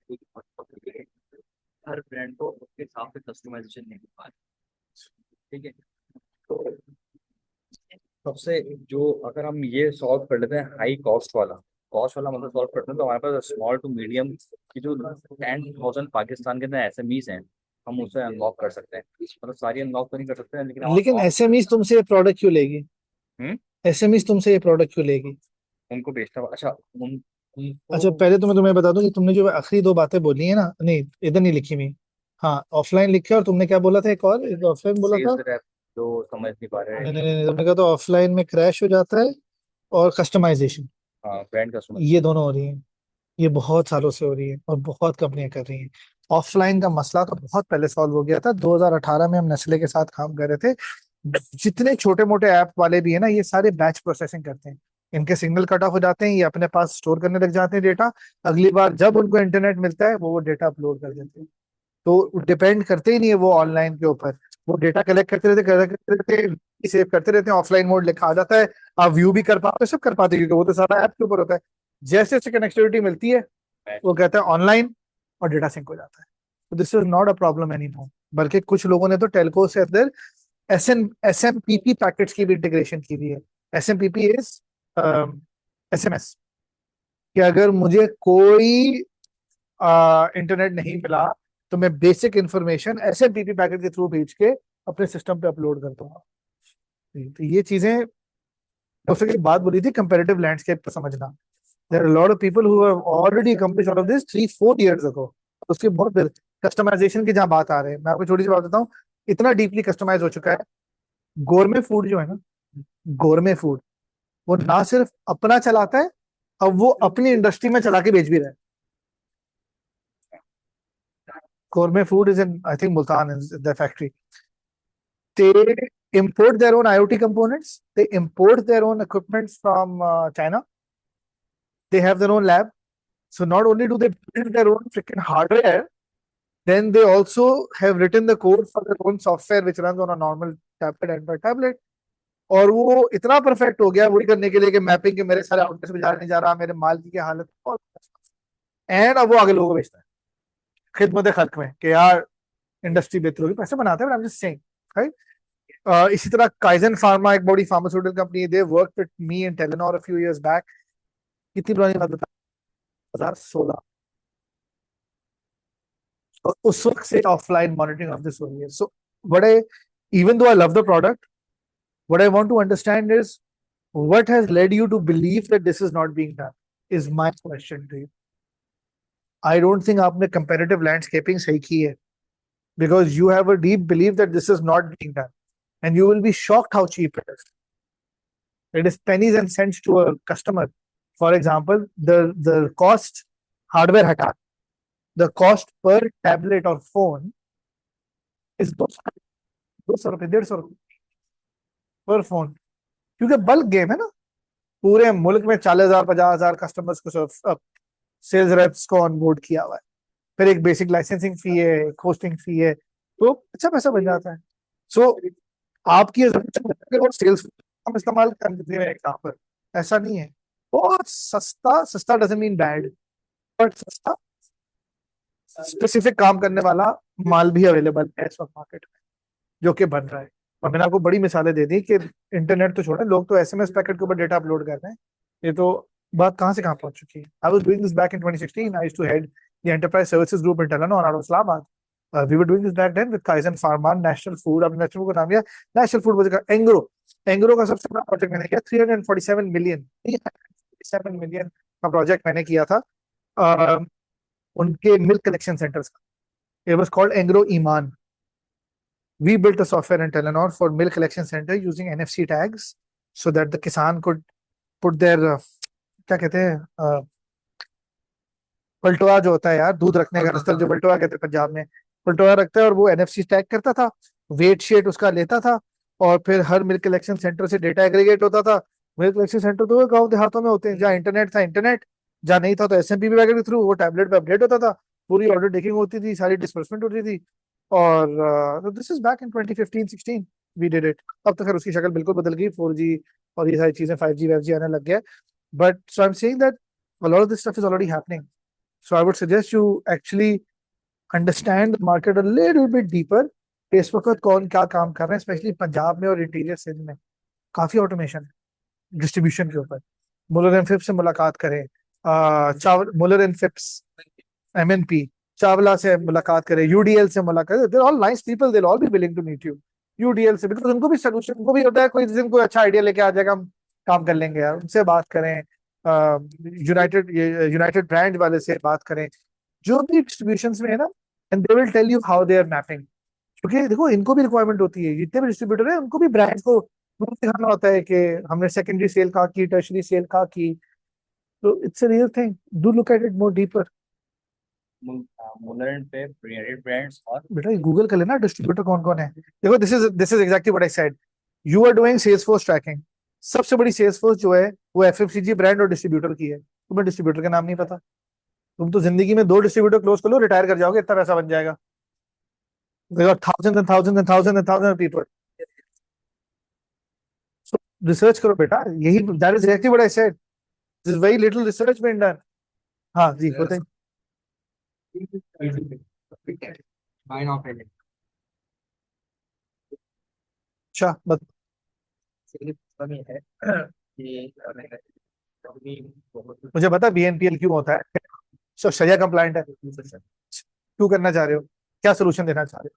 ठीक है. हर ब्रांड को उसके हिसाब से कस्टमाइजेशन नहीं हो पा रही. ठीक है. तो सबसे जो अगर हम ये सॉल्व कर लेते हैं हाई कॉस्ट वाला मतलब सॉल्व करते हैं तो हमारे पास स्मॉल टू मीडियम की जो 10,000 पाकिस्तान के अंदर एसएमईज हैं हम उसे अनलॉक कर सकते हैं. मतलब सारी अनलॉक तो नहीं कर सकते हैं लेकिन लेकिन एसएमई तुमसे प्रोडक्ट क्यों लेगी. एसएमईज तुमसे ये प्रोडक्ट क्यों लेगी? उनको बेचता हूँ। अच्छा उनको अच्छा पहले तो मैं तुम्हें बता दूं कि तुमने जो आखिरी दो बातें बोली है ना, नहीं इधर नहीं लिखी हुई। हाँ ऑफलाइन लिखे, और तुमने क्या बोला था, एक और ऑफलाइन बोला था। सेल्स रैप जो समझ नहीं पा रहे नहीं हैं। नहीं नहीं, तुमने कहा तो ऑफलाइन में क्रैश हो जाता है, और कस्टमाइजेशन, हाँ ब्रांड कस्टमर। ये दोनों हो रही है। ये बहुत सालों से हो रही है और बहुत कंपनियां कर रही हैं। ऑफलाइन का मसला तो बहुत पहले सॉल्व हो गया था, 2018 में हम नेस्ले के साथ काम कर रहे थे। जितने छोटे मोटे ऐप वाले भी है ना, ये सारे बैच प्रोसेसिंग करते हैं। इनके सिग्नल कट ऑफ हो जाते हैं, ये अपने पास स्टोर करने लग जाते हैं डेटा। अगली बार जब उनको इंटरनेट मिलता है वो डेटा अपलोड कर देते हैं। तो डिपेंड करते ही नहीं है वो ऑनलाइन के ऊपर। वो डेटा कलेक्ट करते रहते सेव करते रहते हैं, ऑफलाइन मोड लिखा आ जाता है। आप व्यू भी कर पाते हो, सब कर पाते हो, क्योंकि वो तो सारा ऐप के ऊपर होता है। जैसे जैसे कनेक्टिविटी मिलती है वो कहता है ऑनलाइन, और डेटा सिंक हो जाता है। तो this is not a problem any more. बल्कि कुछ लोगों ने तो टेलको से अंदर S M P P packets की भी इंटीग्रेशन की हुई है। S M P P is SMS, कि अगर मुझे कोई इंटरनेट नहीं मिला तो मैं बेसिक इंफॉर्मेशन SMPP पैकेट के थ्रू भेज के अपने सिस्टम पे अपलोड कर दूंगा। तो ये चीजें उसके की बात बोली थी, कंपैरेटिव लैंडस्केप को समझना। There are lot of people who have already accomplished all of this 3-4 years ago. उसके बहुत देर कस्टमाइजेशन की जहां बात आ रहे हैं, मैं आपको छोटी सी बात बताऊं, इतना डीपली कस्टमाइज हो चुका है। गोरमे फूड जो है ना, गोरमे फूड, वो ना सिर्फ अपना चलाता है, अब वो अपनी इंडस्ट्री में चला के बेच भी रहा है। Gourmet food is in, I think, Multan is the factory. They import their own IoT components. They import their own equipment from China. They have their own lab. So not only do they build their own freaking hardware, then they also have written the code for their own software which runs on a normal tablet, Android tablet. और वो इतना perfect हो गया वही करने के लिए कि मैपिंग के मेरे सारे आउटलेट्स में जा नहीं जा रहा, मेरे माल की क्या हालत, एंड अब वो आगे लोगों को बेचता है खिदमत खल्क में कि यार इंडस्ट्री बेहतर होगी, पैसे बनाते हैं, but I am just saying, right? इसी तरह काइजन फार्मा, एक बड़ी pharmaceutical company, they work with me in Telenor a few years back. कितनी पुरानी बात बता, 2016। और उस वक्त से ऑफलाइन मॉनिटरिंग ऑफ दिस हो रही है। So what I, even though I love the product, what I want to understand is what has led you to believe that this is not being done, is my question to you. I don't think आपने comparative landscaping सही की है, because you have a deep belief that this is not being done, and you will be shocked how cheap it is. It is pennies and cents to a customer. For example, the cost, hardware हटा, the cost per tablet or phone is 200 रुपये, 150 रुपये पर phone, क्योंकि bulk game है ना। पूरे मुल्क में 40,000 50,000 कस्टमर्स को, सेल्स रेप्स को ऑन बोर्ड किया हुआ है। फिर एक बेसिक लाइसेंसिंग फी है, एक होस्टिंग फी है, तो अच्छा पैसा बन जाता है। सो आपकी सेल्स हम इस्तेमाल करते हैं एग्जाम्पल, ऐसा नहीं है। बहुत सस्ता, सस्ता डजंट मीन बैड, बट सस्ता स्पेसिफिक काम करने वाला माल भी अवेलेबल है इस वक्त मार्केट में, जो कि बन रहा है। और मैंने आपको बड़ी मिसालें दे दी कि इंटरनेट तो छोड़े, लोग तो SMS पैकेट के ऊपर डेटा अपलोड कर रहे हैं। ये तो बात कहाँ से कहाँ पहुंच चुकी है। I was doing this back in 2016, I used to head the enterprise services group in Telenor out of Islamabad. We were doing this back then with Kaizen Pharma, National Food, अब नेशनल फूड का नाम दिया, national food वजह एंग्रो। एंग्रो का सबसे बड़ा project मैंने किया, 347 मिलियन का प्रोजेक्ट मैंने किया था उनके मिल्क कलेक्शन सेंटर्स का। It was called Engro Eman. We built a software in Telenor for milk collection center using NFC tags so that the kisan could put their क्या कहते हैं पलटुआ जो होता है यार, दूध रखने का स्थल जो पलटुआ कहते हैं पंजाब में, पलटुआ रखता है और वो NFC टैग करता था, वेट शीट उसका लेता था, और फिर हर मिल्क कलेक्शन सेंटर से डेटा एग्रीगेट होता था। मिल्क कलेक्शन सेंटर तो गाँव देहातों में होते हैं, जहाँ इंटरनेट था इंटरनेट, जहाँ नहीं था तो SMP वगैरह के थ्रू वो टैबलेट पे अपडेट होता था, पूरी ऑर्डर टेकिंग होती थी, सारी डिस्बर्समेंट होती थी। और this is back in 2015-16 we did it. अब तो खैर उसकी शक्ल बिल्कुल बदल गई, 4G और ये सारी चीजें 5G 5G आने लग गया। But so I am saying that a lot of this stuff is already happening. So I would suggest you actually understand the market a little bit deeper। इस वक्त कौन क्या काम कर रहे हैं, स्पेशली पंजाब में और इंटीरियर सिंध में काफी ऑटोमेशन है डिस्ट्रीब्यूशन के ऊपर। मुलर एंड फिप्स से मुलाकात करें, चावल Muller and Phipps, MNP Chawla से मुलाकात करें, UDL से मुलाकात, they all nice people, they all be willing to meet you. UDL से बिकॉज उनको भी सोल्यूशन, उनको भी होता है कोई दिन कोई अच्छा आइडिया लेके आ जाएगा, हम काम कर लेंगे यार, उनसे बात करें, यूनाइटेड ब्रांड वाले से बात करें, जो भी डिस्ट्रीब्यूशन में है ना, and they will tell you how they are mapping. क्योंकि देखो इनको भी रिक्वायरमेंट होती है, जितने भी डिस्ट्रीब्यूटर है उनको भी ब्रांड को प्रूफ दिखाना होता है कि हमने सेकेंडरी सेल कहाँ की, टर्शरी सेल कहाँ की। तो it's a real thing, do look at it more deeper. मुलर पे ब्रांडेड ब्रांड्स और बेटा ये गूगल कर लेना डिस्ट्रीब्यूटर कौन कौन है। देखो this is exactly what I said, you are doing sales force tracking. सबसे बड़ी सेल्स फोर्स जो है वो एफएमसीजी ब्रांड और डिस्ट्रीब्यूटर की है, तुम्हें डिस्ट्रीब्यूटर का नाम नहीं पता। तुम तो जिंदगी में 2 डिस्ट्रीब्यूटर क्लोज कर लो, रिटायर कर जाओगे, इतना पैसा बन जाएगा। Thousand and thousand and thousand and thousand people. So research करो बेटा, यही that is exactly what I said, this very little research been done. हाँ जी बताइए। माइन ऑफ है अच्छा कमी है कि अभी बहुत मुझे पता बीएनपीएल क्यों होता है, सो शरिया कंप्लायंट है। क्यों करना चाह रहे हो, क्या सोल्यूशन देना चाह रहे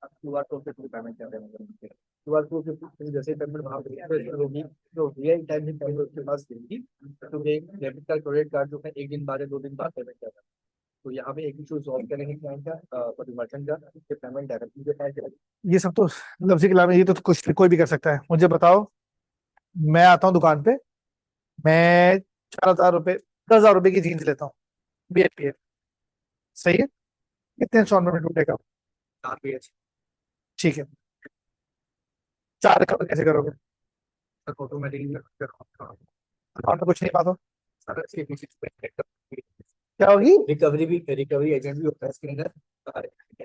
क्यूआर कोड से पेमेंट कर रहे हैं। क्यूआर कोड से जैसे पेमेंट वहां पे होगी तो रियल टाइम ही पेमेंट उसके पास देगी, तो एक डेबिट कार्ड क्रेडिट कार्ड जो है एक दिन बाद या 2 दिन बाद पेमेंट कर रहा है। तो यहाँ पे एक इशू सॉल्व करेंगे क्लाइंट का और मर्चेंट का, कि पेमेंट डायरेक्टली के पास जाएगी। हो, ये सब तो लफ्जी कलाम है, ये तो कुछ कोई भी कर सकता है। मुझे बताओ, मैं आता हूँ दुकान पे, मैं 4,000 रुपए 10,000 रुपए की जीन्स लेता हूँ, बीएनपीएल सही है, कितने इंस्टॉलमेंट में टूटेगा? काफी अच्छी ठीक है, 4 कैसे करोगे? ऑटोमेटिकली दुकान पे कुछ नहीं पाता, क्या होगी? रिकवरी एजेंट भी होता है इसके अंदर।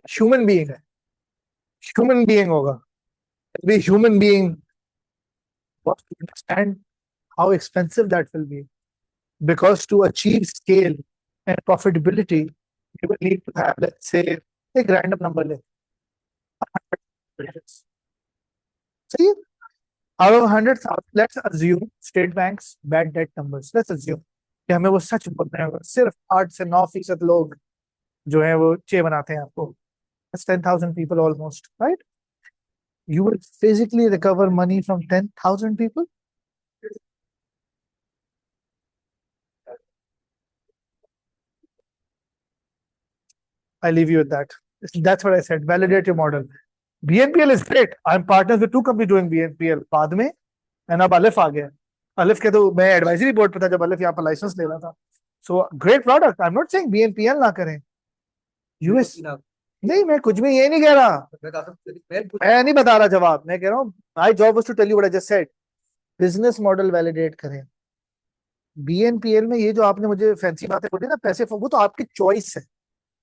ह्यूमन बीइंग है, ह्यूमन बीइंग होगा, be human being understand how expensive that will be, because to achieve scale and profitability you will need to have, let's say, एक random number ले, सही है, out of 100,000 let's assume state banks bad debt numbers, let's assume कि हमें वो सच बोल रहे हैं, सिर्फ 8 से 9% लोग जो है वो चे बनाते हैं आपको, that's 10,000 people almost, right? You will physically recover money from 10,000 people. I leave you with that. That's what I said. Validate your model. BNPL is great. I'm partners with 2 companies doing BNPL. बाद में and अब अलिफ आ गया। अलिफ के तो मैं advisory board पे था जब अलिफ यहाँ पर लाइसेंस ले रहा था। So great product, I am not saying BNPL ना करें, यूएस नहीं, मैं कुछ भी ये नहीं कह रहा, मैं नहीं बता रहा जवाब, मैं कह रहा हूँ my job was to tell you what I just said, business model validate करें। बीएनपीएल में ये जो आपने मुझे फैंसी बातें बोली ना, पैसे वो तो आपकी चॉइस है,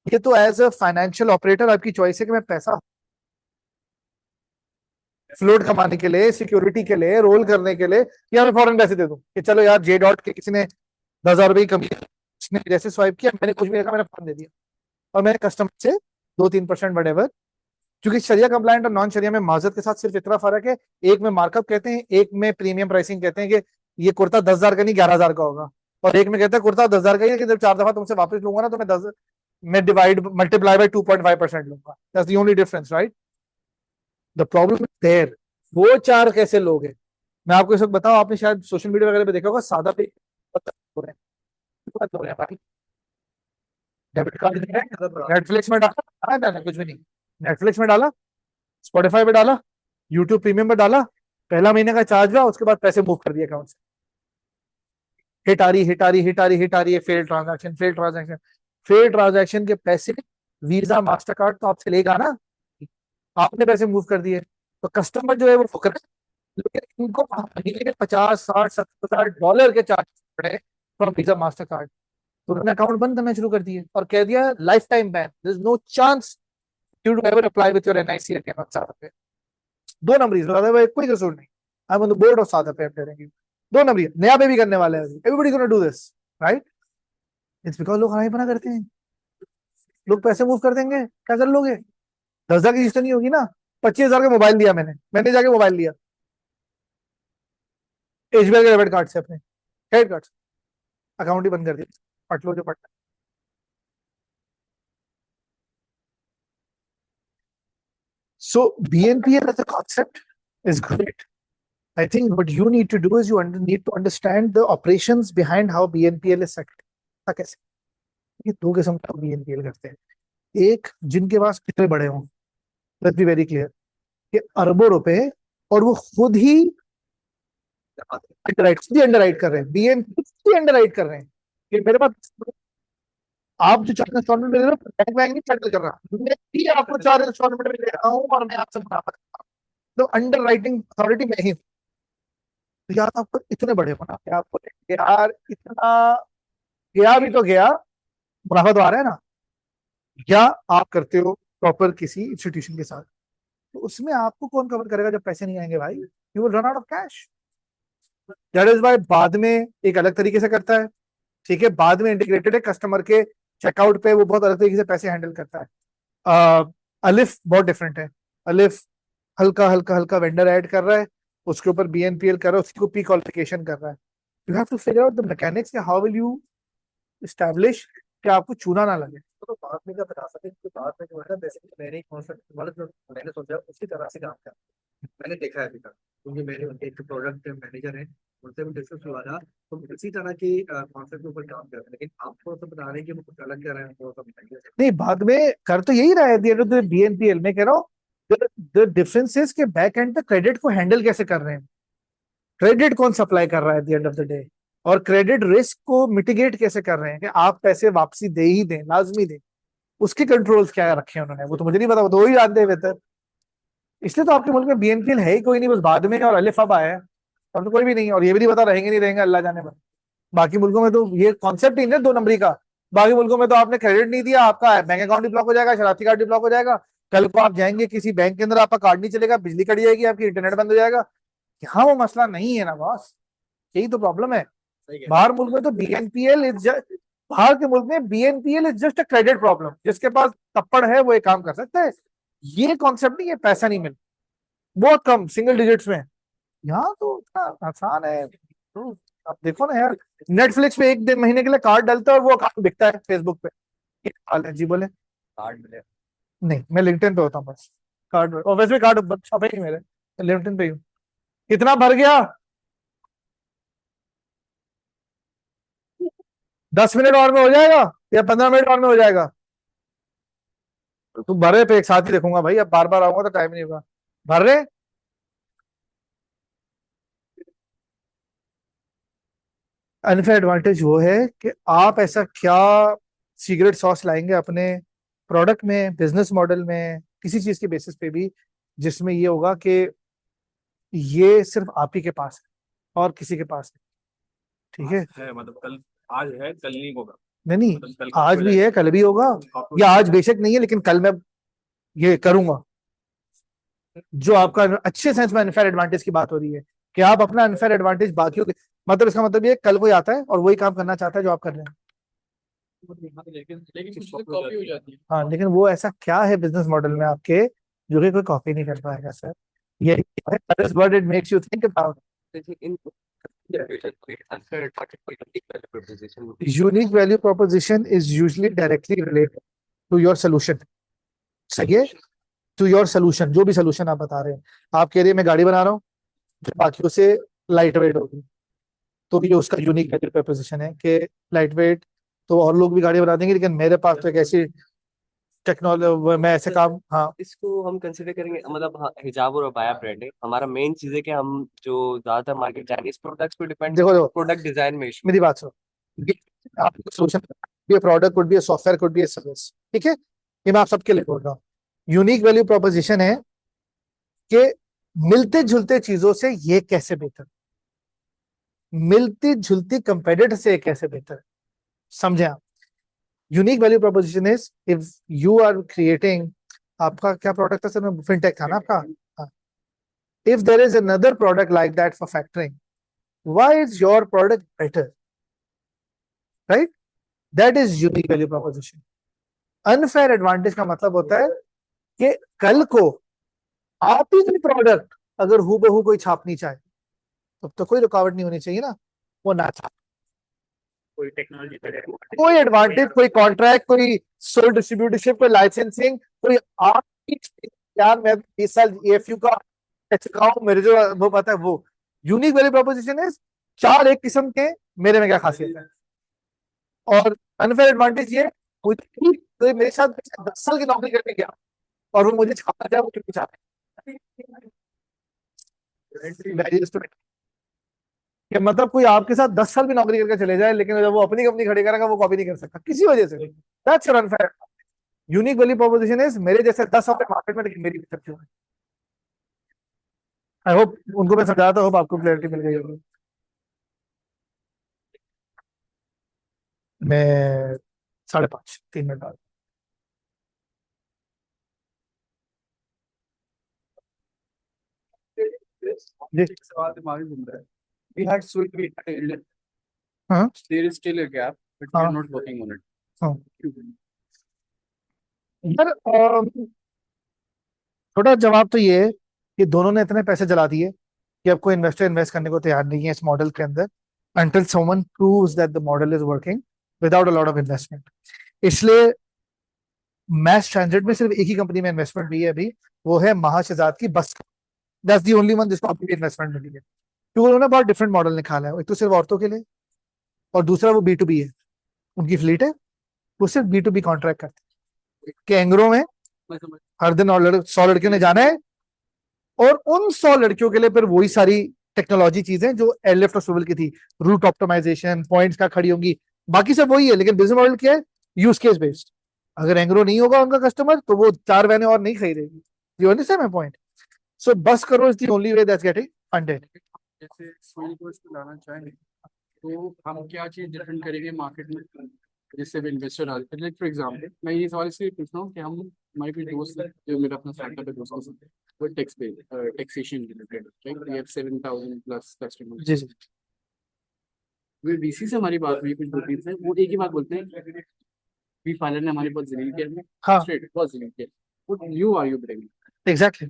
ये तो एज अ फाइनेंशियल ऑपरेटर आपकी चॉइस है कि मैं पैसा फ्लोट कमाने के लिए, सिक्योरिटी के लिए, रोल करने के लिए, या मैं फॉरन पैसे दे दूं कि चलो यार जे डॉट के किसी ने 10,000 रुपए की कमी, उसने जैसे स्वाइप किया, मैंने कुछ भी रखा, मैंने फॉरन दे दिया, और मैंने कस्टमर से 2-3% वटेवर। क्योंकि शरिया कंप्लायंट और नॉन शरिया में माजरत के साथ सिर्फ इतना फर्क है, एक में मार्कअप कहते हैं, एक में प्रीमियम प्राइसिंग कहते हैं कि ये कुर्ता 10,000 का नहीं 11,000 का होगा, और एक में कहता है कुर्ता 10,000 का ही है कि जब 4 दफा तुमसे वापस लूंगा ना तो मैं डिवाइड मल्टीप्लाई बाय 2.5% लूंगा, that's the only difference, right? The problem is there, वो 4 कैसे लोगे? मैं आपको इस वक्त बताऊं, आपने शायद सोशल मीडिया वगैरह पे देखा होगा, सादा पे हो रहे हैं भाई, डेबिट कार्ड नेटफ्लिक्स में डाला, ना कुछ भी नहीं, नेटफ्लिक्स में डाला, स्पॉटिफाई पे डाला, यूट्यूब प्रीमियम पे डाला, पहला महीने का चार्ज हुआ, उसके बाद पैसे मूव कर दिए अकाउंट से, हिट आ रही हिट आ रही हिट आ रही हिट आ रही है, fail transaction fail transaction fail transaction के पैसे वीजा मास्टर कार्ड तो आपसे लेगा ना, आपने पैसे मूव कर दिए, तो कस्टमर जो है वो फुकर है, लेकिन इनको महीने के 50, 60, 70 हजार डॉलर के चार्ज पड़े फ्रॉम वीजा मास्टर कार्ड, तो उन्होंने अकाउंट बंद करना शुरू कर दिए और कह दिया lifetime ban, there is no chance you to ever apply with your NIC account on SadaPay. 2 number ज्यादा भाई, कोई कसूर नहीं, I am on the board of SadaPay, I am telling you, 2 number NayaPay भी करने वाले हैं, everybody gonna do this, right? It's because लोग हमें बना करते हैं, लोग पैसे मूव कर देंगे, क्या कर लोगे? 10,000 की चीज तो नहीं होगी ना, 25,000 का मोबाइल लिया मैंने जाके मोबाइल लिया एसबीआई के डेबिट कार्ड से, अपने क्रेडिट कार्ड, अकाउंट ही बंद कर दिया, पट लो जो Patna. So BNPL as a concept is great. I think what you need to do is you need to understand the operations behind how BNPL is set. कैसे ये दो किस्म का BNPL करते हैं. एक जिनके पास कितने बड़े हों, लेट्स बी वेरी क्लियर, कि अरबों रुपए और वो खुद ही अंडरराइट कर रहे हैं, BNPL अंडरराइट कर रहे हैं कि मेरे पास आप जो चार इंस्टॉलमेंट में दे रहे हो बैंक बैंक नहीं सेटल कर रहा, मैं भी आपको 4 इंस्टॉलमेंट में दे रहा हूँ और मैं आपसे मुनाफा करता हूँ. तो अंडर राइटिंग अथॉरिटी मैं ही हूँ. तो यार आपको इतने बड़े होना क्या आपको यार इतना गया भी तो गया, मुनाफा तो आ रहा है ना. या आप करते हो प्रॉपर किसी इंस्टीट्यूशन के साथ, तो उसमें आपको कौन कवर करेगा जब पैसे नहीं आएंगे भाई. You will run out of cash. That is why बाद में एक अलग तरीके से करता है. ठीक है, बाद में इंटीग्रेटेड है, कस्टमर के चेकआउट पे वो बहुत अलग तरीके से पैसे हैंडल करता है. अलिफ बहुत डिफरेंट है. अलिफ हल्का हल्का हल्का वेंडर ऐड कर रहा है, उसके ऊपर BNPL कर रहा है, उसकी को पी क्वालिफिकेशन कर रहा है. You have to figure out the mechanics, how will you establish कि आपको चूना ना लगे. तो बाद में क्या बता सकते हैं कि बाद में जो है ना बेसिकली मैंने एक कॉन्सेप्ट मतलब जो मैंने सोचा उसी तरह से काम किया. मैंने देखा है अभी तक, क्योंकि मेरे एक प्रोडक्ट मैनेजर है, उनसे भी डिस्कस हुआ था, तो इसी तरह की कॉन्सेप्ट के ऊपर काम कर रहे हैं. लेकिन आप थोड़ा सा बता रहे हैं कि वो कुछ अलग कर रहे हैं, थोड़ा सा बताइए. नहीं, बाद में कर तो यही रहा है. BNPL में कह रहा हूँ द डिफरेंस इज के बैक एंड पे क्रेडिट को हैंडल कैसे कर रहे हैं, क्रेडिट कौन सप्लाई कर रहा है at the end of the day, और क्रेडिट रिस्क को मिटिगेट कैसे कर रहे हैं कि आप पैसे वापसी दे ही दें, लाजमी दें. उसके कंट्रोल्स क्या रखे हैं उन्होंने, वो तो मुझे नहीं पता, वो तो वही जानते हैं बेहतर. इसलिए तो आपके मुल्क में BNPL है ही कोई नहीं, बस बाद में और अलिफ अब आया है. अब तो कोई भी नहीं, और ये भी नहीं पता रहेंगे नहीं रहेंगे, अल्लाह जाने. पर बाकी मुल्कों में तो ये कॉन्सेप्ट ही नहीं 2 नंबरी का. बाकी मुल्कों में तो आपने क्रेडिट नहीं दिया, आपका बैंक अकाउंट भी ब्लॉक हो जाएगा, शरारती कार्ड भी ब्लॉक हो जाएगा. कल को आप जाएंगे किसी बैंक के अंदर, आपका कार्ड नहीं चलेगा, बिजली कट जाएगी, आपकी इंटरनेट बंद हो जाएगा. यहाँ वो मसला नहीं है ना बॉस, यही तो प्रॉब्लम है. बाहर मुल्क में तो BNPL इज बाहर के मुल्क में BNPL is just a credit problem. जिसके पास तप्पड़ है वो एक काम कर सकता है. ये कॉन्सेप्ट नहीं है पैसा नहीं मिल, बहुत कम सिंगल डिजिट्स में. यहाँ तो इतना आसान है. तो आप देखो ना यार, नेटफ्लिक्स पे 1 महीने के लिए कार्ड डालता है और वो अकाउंट बिकता है फेसबुक पे. क्या हाल है जी, बोले. कार्ड मिले नहीं, मैं लिंक्डइन पे होता हूँ बस. कार्ड और वैसे भी कार्ड छपे ही मेरे, लिंक्डइन पे ही हूँ. कितना भर गया, 10 मिनट और में हो जाएगा या 15 मिनट और में हो जाएगा. तो भरे पे एक साथ ही देखूंगा भाई, अब बार बार आऊंगा तो टाइम नहीं होगा. भर रहे. अनफेयर एडवांटेज वो है कि आप ऐसा क्या सीक्रेट सॉस लाएंगे अपने प्रोडक्ट में, बिजनेस मॉडल में, किसी चीज के बेसिस पे भी, जिसमें ये होगा कि ये सिर्फ आप ही के पास है और किसी के पास नहीं. ठीक है, मतलब कल आज है कल नहीं होगा. नहीं नहीं, मतलब कल आज भी है कल भी होगा, या आज बेशक नहीं है लेकिन कल मैं ये करूंगा. जो आपका अच्छे सेंस में अनफेयर एडवांटेज की बात हो रही है कि आप अपना अनफेयर एडवांटेज बाकियों के, मतलब इसका मतलब ये कल कोई आता है और वही काम करना चाहता है जो आप कर रहे हैं. लेकिन कुछ तो कॉपी हो जाती है. हाँ, लेकिन वो ऐसा क्या है बिजनेस मॉडल में आपके जो कि कोई कॉपी नहीं कर पाएगा सर. ये what it makes you think about. Unique value proposition is usually directly related to your solution. सही है, टू योर सोल्यूशन, जो भी सोल्यूशन आप बता रहे हैं. आप कह रहे हैं मैं गाड़ी बना रहा हूँ बाकियों से लाइट वेट होगी, तो ये उसका यूनिक वैल्यू प्रोपोजिशन है कि लाइट वेट तो और लोग भी गाड़ी बना देंगे, लेकिन मेरे पास तो एक ऐसी टेक्नोलॉजी, मैं ऐसे काम. हाँ, इसको हम कंसिडर करेंगे, मतलब हाँ, हिजाब और अबाया ब्रांड है हमारा मेन चीज है कि हम जो ज्यादातर मार्केट चाइनीज प्रोडक्ट्स पे डिपेंड, देखो प्रोडक्ट डिजाइन में इशू. मेरी बात सुनो. आपका सोल्यूशन ये product could be software, could be service. ठीक है, ये मैं आप सबके लिए बोल रहा हूँ. यूनिक वैल्यू प्रोपोजिशन है कि मिलते जुलते चीजों से ये कैसे बेहतर, मिलती जुलती कंपेटिटर से ये कैसे बेहतर. समझे आप. Unique value proposition is if you are creating, आपका क्या प्रोडक्ट था सर, फिनटेक था ना आपका. हाँ. If there is another product like that for factoring, why is your product better, right. That is unique value proposition. Unfair advantage का मतलब होता है कि कल को आप ही कोई प्रोडक्ट अगर हूबहू कोई छापनी चाहे तब तो कोई रुकावट नहीं होनी चाहिए ना, वो ना छाप. कोई टेक्नोलॉजी कोई एडवांटेज, कोई कॉन्ट्रैक्ट, कोई सोल डिस्ट्रीब्यूटरशिप, कोई लाइसेंसिंग, कोई आपकी यार मैं 20 साल एएफयू का रह चुका हूँ, मेरे जो वो पता है वो यूनिक वैल्यू प्रोपोजिशन इज चार एक किस्म के मेरे में क्या खासियत है। और अनफेयर एडवांटेज ये कोई मेरे साथ 10 साल की नौकरी करने गया और वो मुझे छापना चाहे, वो क्यों चाहता है कि मतलब कोई आपके साथ 10 साल भी नौकरी करके चले जाए, लेकिन जब वो अपनी कंपनी खड़ी करेगा वो कॉपी नहीं कर सकता किसी वजह से। That's your unfair. Unique value proposition is मेरे जैसे 10 अपने मार्केट में, लेकिन मेरी क्यों। आई होप उनको मैं समझा था, होप आपको क्लैरिटी मिल गई होगी। मैं 5:30 3 मिनट बाद। जी सवाल दिमाग में घूम रहा है। We had switched it. हाँ There is still a gap, but we हाँ are not working on it. हाँ यार छोटा जवाब तो ये है कि दोनों ने इतने पैसे जला दिए कि अब कोई इन्वेस्टर इन्वेस्ट करने को तैयार नहीं है इस मॉडल के अंदर until someone proves that the model is working without a lot of investment। इसलिए मैथ स्टैंडर्ड में सिर्फ एक ही कंपनी में इन्वेस्टमेंट हुई है अभी, वो है महाशहजाद की बस। दैट्स दी ओनली वन जिसको अभी इन्वेस्टमेंट मिली है, क्योंकि उन्होंने बहुत डिफरेंट मॉडल निकाला है। एक तो सिर्फ औरतों के लिए, और दूसरा वो B2B है, उनकी फ्लीट है, वो सिर्फ B2B कॉन्ट्रैक्ट करते हैं कि एंग्रो में हर दिन और 100 लड़कियों ने जाना है, और उन 100 लड़कियों के लिए फिर वही सारी टेक्नोलॉजी चीजें जो एयरलिफ्ट और स्विवल की थी, रूट ऑप्टिमाइजेशन, पॉइंट्स का खड़ी होंगी, बाकी सब वही है, लेकिन बिजनेस मॉडल क्या है, यूज केस बेस्ड। अगर एंग्रो नहीं होगा उनका कस्टमर तो वो 4 वैने और नहीं खरीदेगी। You understand my point? So बस करो is the only way that's getting funded. जैसे सोइल को इसको लाना चाहें तो हम क्या चीज़ डिफरेंट करेंगे मार्केट में जिससे भी इन्वेस्टर आ जाए। फॉर एग्जाम्पल मैं ये सवाल इसलिए पूछ रहा हूँ कि हम हमारे कोई दोस्त है, जो मेरा अपना स्टार्टअप है दोस्तों से, वो taxation related, right? We have 7,000 plus customers. जी जी वे वीसी से हमारी बात हुई कुछ दो तीन से, वो एक ही बात बोलते हैं, वी फाइनल ने हमारे पास जमीन किया है, हाँ स्ट्रेट बहुत जमीन किया, what new are you bringing? Exactly.